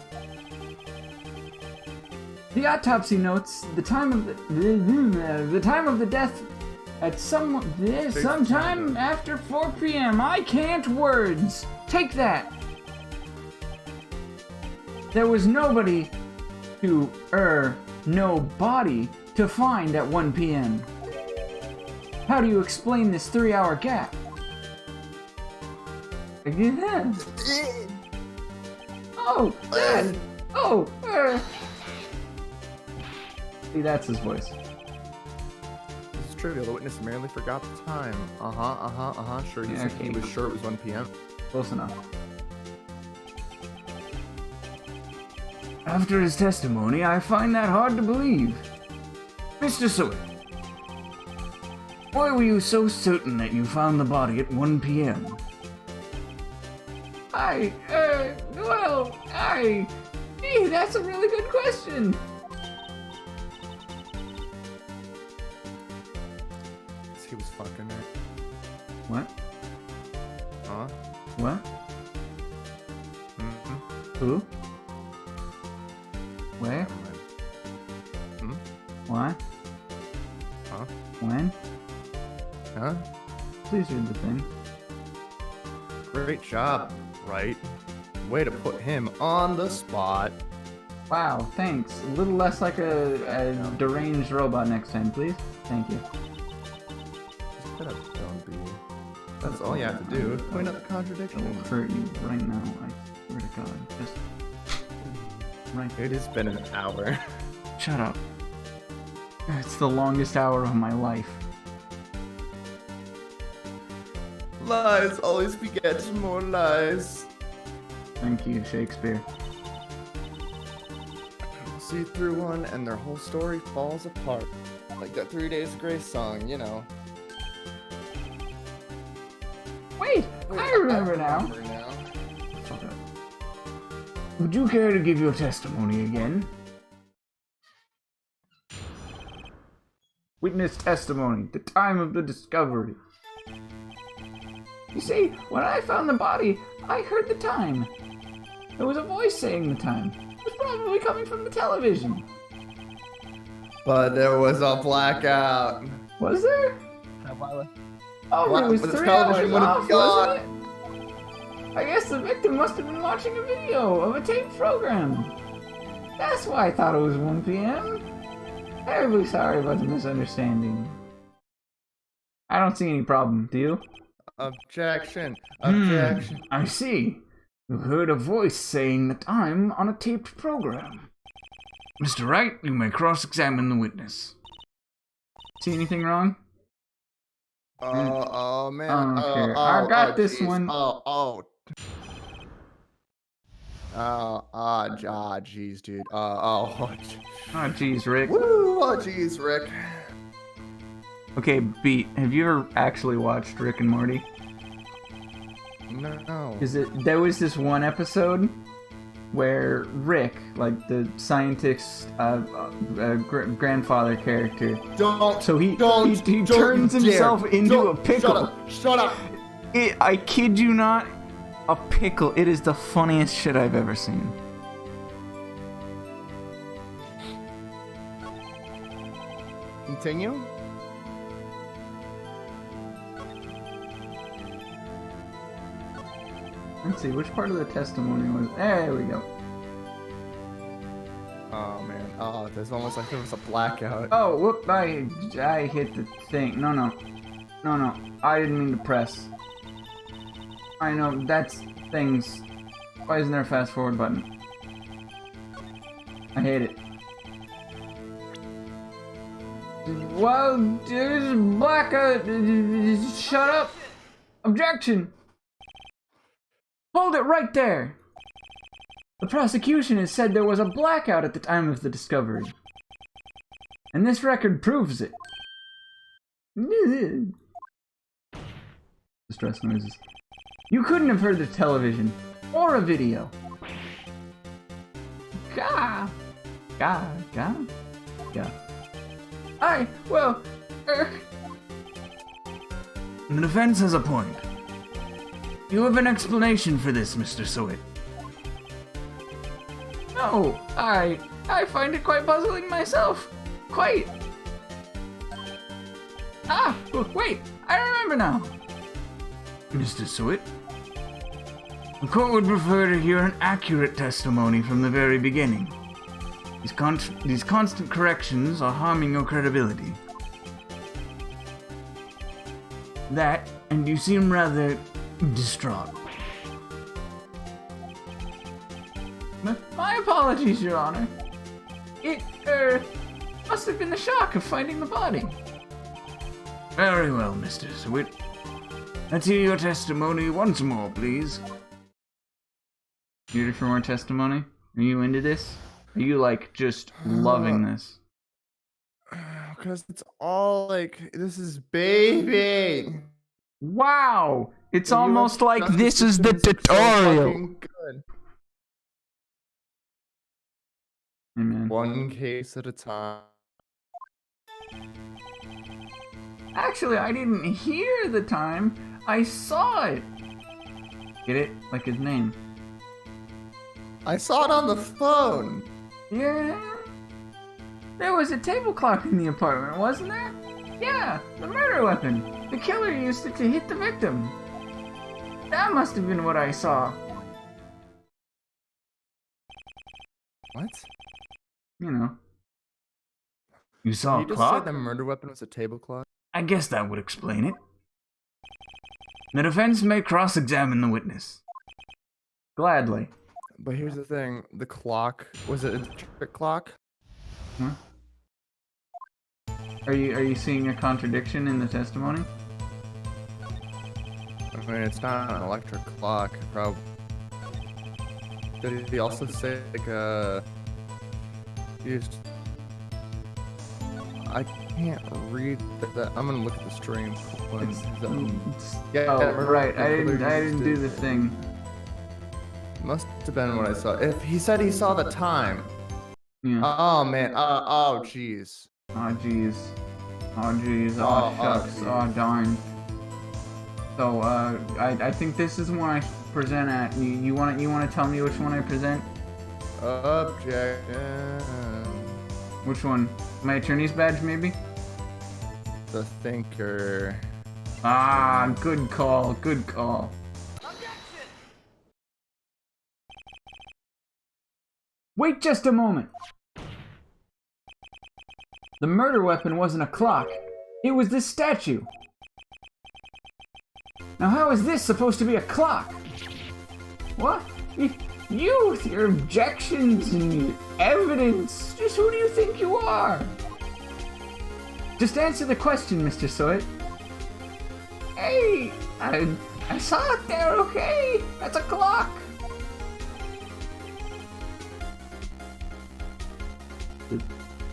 The autopsy notes the time of the time of the death at sometime after 4 p.m. I can't words. Take that. There was nobody no body to find at 1 p.m. How do you explain this 3-hour gap? Again. Oh, Dad. Oh. See, that's his voice. This is trivial. The witness merely forgot the time. Sure, he Yeah, said he okay. was sure it was 1 p.m. Close enough. After his testimony, I find that hard to believe. Mr. Seward, why were you so certain that you found the body at 1 p.m.? Gee, that's a really good question. He was fucking her. What? Huh? What? Mm-hmm. Who? Where? Hmm? Why? Huh? When? Huh? Please read the thing. Great job, Wright. Way to put him on the spot. Wow, thanks. A little less like a deranged robot next time, please. Thank you. Shut up, don't be. That's all you have to do. Point out the I will contradiction. hurt you right now, I swear to God. Just... right. It has been an hour. Shut up. It's the longest hour of my life. Lies always begets more lies. Thank you, Shakespeare. See through one and their whole story falls apart. Like that 3 Days of Grace song, you know. Wait, I remember now. Fuck up. Would you care to give your testimony again? Witness testimony, the time of the discovery. You see, when I found the body, I heard the time. There was a voice saying the time. It was probably coming from the television. But there was a blackout. Was there? Oh, What? it was The 3 television hours would have off, gone. wasn't it? I guess the victim must have been watching a video of a taped program. That's why I thought it was 1 p.m. Terribly sorry about the misunderstanding. I don't see any problem, do you? Objection. Objection. I see. You heard a voice saying the time on a taped program. Mr. Wright, you may cross-examine the witness. See anything wrong? Oh man. I don't care. I got this jeez. one. Jeez, dude. Oh, jeez, Rick. Woo! Oh, jeez, Rick. Okay, Beat, have you ever actually watched Rick and Morty? No. There was this one episode where Rick, like the scientist's grandfather character, he turns himself into a pickle. Shut up. I kid you not, a pickle. It is the funniest shit I've ever seen. Continue. Let's see, which part of the testimony was... There we go. Oh man. Oh, this one was like there was a blackout. Oh, whoop, I hit the thing. No. I didn't mean to press. I know, that's things. Why isn't there a fast forward button? I hate it. Well, there's blackout. Shut up. Objection. Hold it right there! The prosecution has said there was a blackout at the time of the discovery. And this record proves it. Distress noises. You couldn't have heard the television, or a video. Gah! The defense has a point. You have an explanation for this, Mr. Seward? No, I find it quite puzzling myself. Quite. Ah, wait, I remember now. Mr. Sweet, the court would prefer to hear an accurate testimony from the very beginning. These constant corrections are harming your credibility. That, and you seem rather distraught. My apologies, Your Honor. It, must have been the shock of finding the body. Very well, Mr. Sweet. Let's hear your testimony once more, please. You ready for more testimony? Are you into this? Are you, like, just loving this? Because it's all like, this is baby. Wow! It's The almost US like justice this is the system so tutorial! fucking good. Amen. One case at a time. Actually, I didn't hear the time. I saw it. Get it? Like his name. I saw it on the phone. Yeah. There was a table clock in the apartment, wasn't there? Yeah, the murder weapon. The killer used it to hit the victim. That must have been what I saw. What? You know. You saw You a just clock? said the murder weapon was a tablecloth? I guess that would explain it. The defense may cross-examine the witness. Gladly. But here's the thing, the clock, was it a trick clock? Huh? Are you seeing a contradiction in the testimony? I mean, it's not an electric clock, probably. Did he also say, like, used... I can't read that. I'm gonna look at the stream. Yeah, Oh, right. I didn't do the thing. Must have been what I saw. If he said he saw the time. Yeah. Oh man. Oh jeez. Oh jeez. Oh jeez. Oh Oh, shucks. jeez. Oh darn. So I think this is one I present at. You wanna tell me which one I present? Objection. Which one? My attorney's badge, maybe? The thinker. Ah, good call. Good call. Wait just a moment. The murder weapon wasn't a clock. It was this statue. Now how is this supposed to be a clock? What? You with your objections and your evidence. Just who do you think you are? Just answer the question, Mr. Soit. Hey, I saw it there, okay? That's a clock.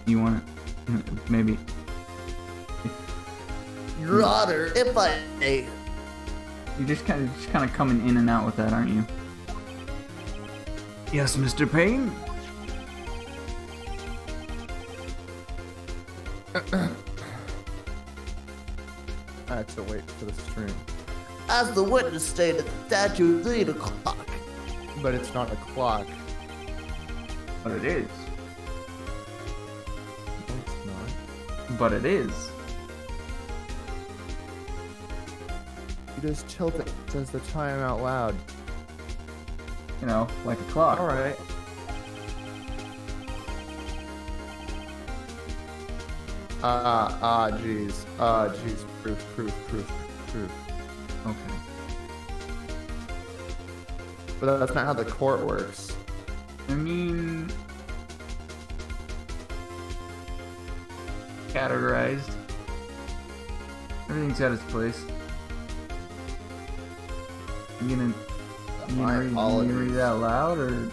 You want it? Maybe. Your Honor, if I may. You're just kind of coming in and out with that, aren't you? Yes, Mr. Payne? I had to wait for the stream. As the witness stated, the statue is 8 o'clock. But it's not a clock. But it is. No, it's not. But it is. You just tilt it. It says the time out loud. You know, like a clock. Alright. Jeez. Jeez. Proof. Okay. But that's not how the court works. I mean... categorized. Everything's got its place. You gonna read it out loud, or?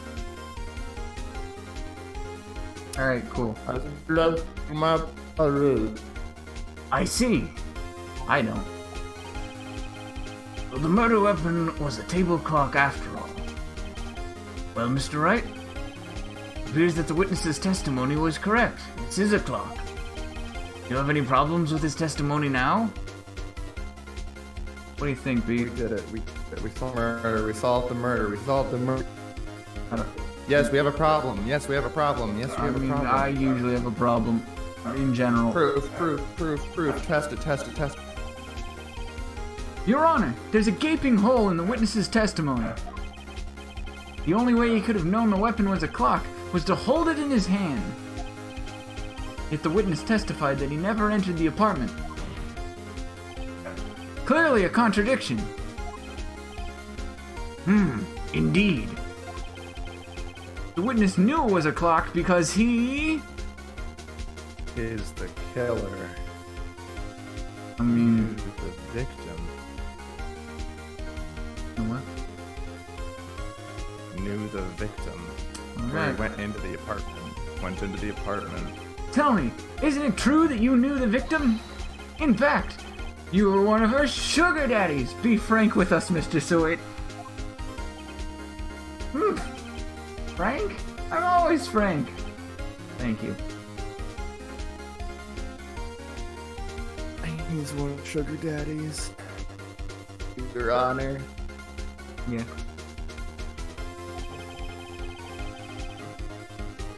Alright, cool. I see. I don't. Well, the murder weapon was a table clock after all. Well, Mr. Wright, it appears that the witness's testimony was correct. This is a clock. Do you have any problems with his testimony now? What do you think, B? We did it. We solved the murder. We solved the murder. I Yes, we have a problem. Yes, we have a problem. Yes, we I have a mean, problem. I usually have a problem in general. Proof. Test it. Your Honor, there's a gaping hole in the witness's testimony. The only way he could have known the weapon was a clock was to hold it in his hand. Yet the witness testified that he never entered the apartment. Clearly a contradiction. Indeed. The witness knew it was a clock because he... Is the killer. I mean... The victim. What? Knew the victim. Where Alright. he went into the apartment. Tell me, isn't it true that you knew the victim? In fact, you were one of her sugar daddies. Be frank with us, Mr. Sweet. Frank? I'm always frank. Thank you. He's one of sugar daddies. Your Honor. Yeah.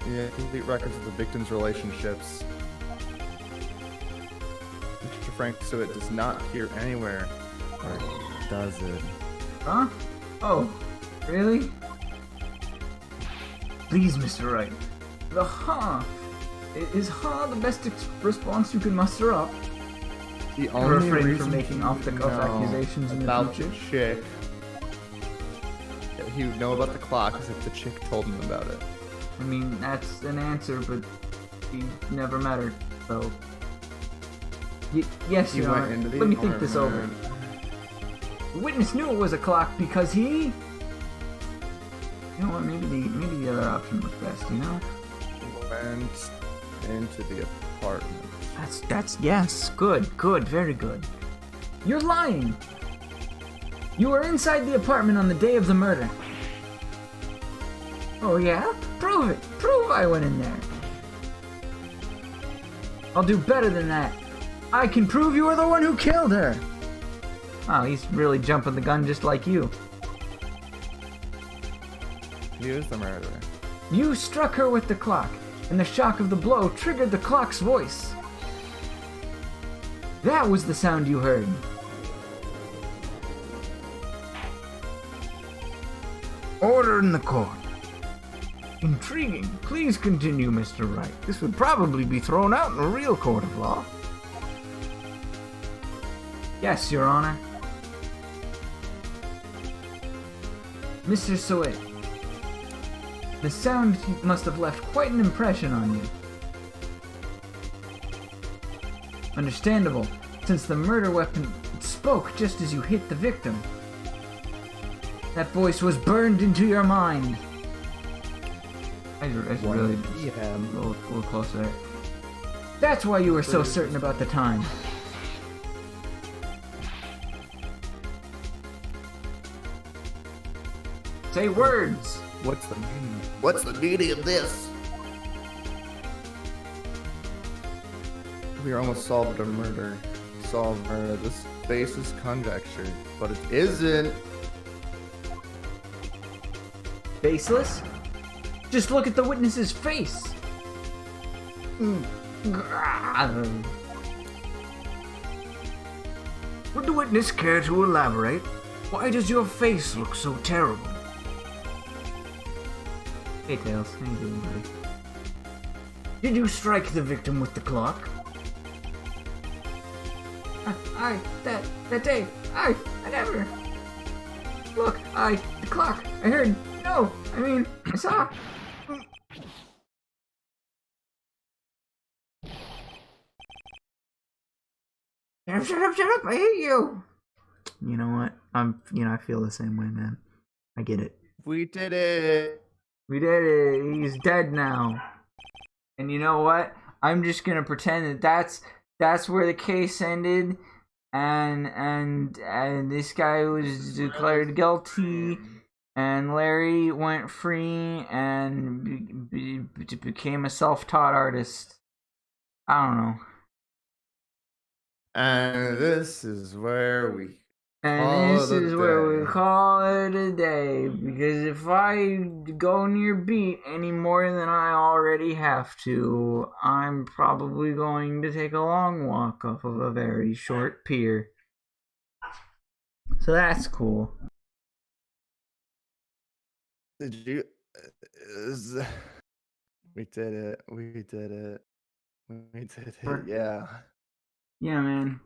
Yeah, complete records of the victim's relationships. Mr. Frank Suet does not appear anywhere. Or does it? Huh? Oh, really? Please, Mr. Wright. The huh. Is huh the best response you can muster up? The Or only refrain reason from making off-the-cuff no accusations in the about future? the chick that he would know about the clock is if the chick told him about it. I mean, that's an answer, but he never met her, so... yes, He Your went Honor. into the Let me think this over. apartment. The witness knew it was a clock because he... You know what, maybe the other option was best, you know? Went into the apartment. Yes, good, very good. You're lying! You were inside the apartment on the day of the murder. Oh yeah? Prove it! Prove I went in there! I'll do better than that. I can prove you were the one who killed her! Oh, he's really jumping the gun just like you. He is the murderer. You struck her with the clock, and the shock of the blow triggered the clock's voice. That was the sound you heard. Order in the court. Intriguing. Please continue, Mr. Wright. This would probably be thrown out in a real court of law. Yes, Your Honor. Mr. Soet, the sound must have left quite an impression on you. Understandable, since the murder weapon spoke just as you hit the victim. That voice was burned into your mind. I should really Yeah. a little closer there. That's why you were so certain about the time. Say words! What's the meaning? What's the meaning of this? We almost solved a murder. Solved murder. This face is conjecture, but it isn't. Faceless? Just look at the witness's face! Would the witness care to elaborate? Why does your face look so terrible? Hey Tails, how you doing, buddy? Did you strike the victim with the clock? That day, I never. Look, the clock, I heard, no, I mean, I saw. Shut up, I hate you. You know what? I feel the same way, man. I get it. We did it. We did it. He's dead now. And you know what? I'm just gonna pretend that that's where the case ended, and this guy was declared guilty, and Larry went free and became a self-taught artist. I don't know. And this is where we And Call this it a is where we day. call it a day. Because if I go near beat any more than I already have to, I'm probably going to take a long walk off of a very short pier. So that's cool. Did you? is- We did it. We did it. We did it. Yeah. Yeah, man.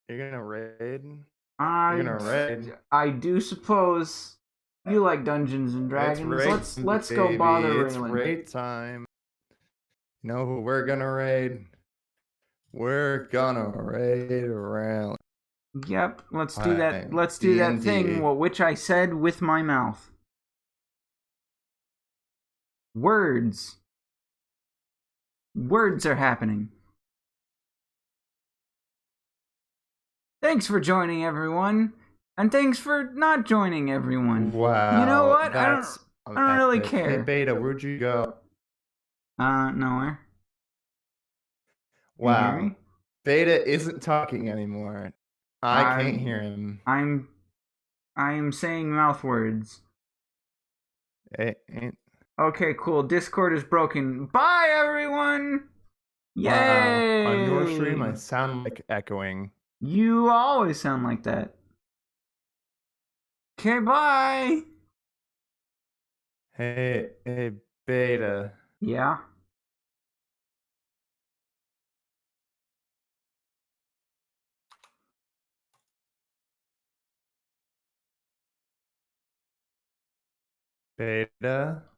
You're gonna raid? I You're gonna raid? I do suppose you like Dungeons and It's Dragons. raid, Let's go baby. bother It's Raylan. raid time. You know who we're gonna raid? We're gonna raid around. Yep, let's do that. Fine. Let's do that D&D. thing which I said with my mouth. Words. Words are happening. Thanks for joining, everyone, and thanks for not joining, everyone. Wow. You know what? That's I don't really epic. care. Hey, Beta, where'd you go? Nowhere. Can you hear Wow. me? Beta isn't talking anymore. I can't hear him. I'm saying mouth words. Ain't- Okay, cool. Discord is broken. Bye, everyone. Yay! Wow. On your stream, I sound like echoing. You always sound like that. Okay, bye. Hey, Beta. Yeah. Beta.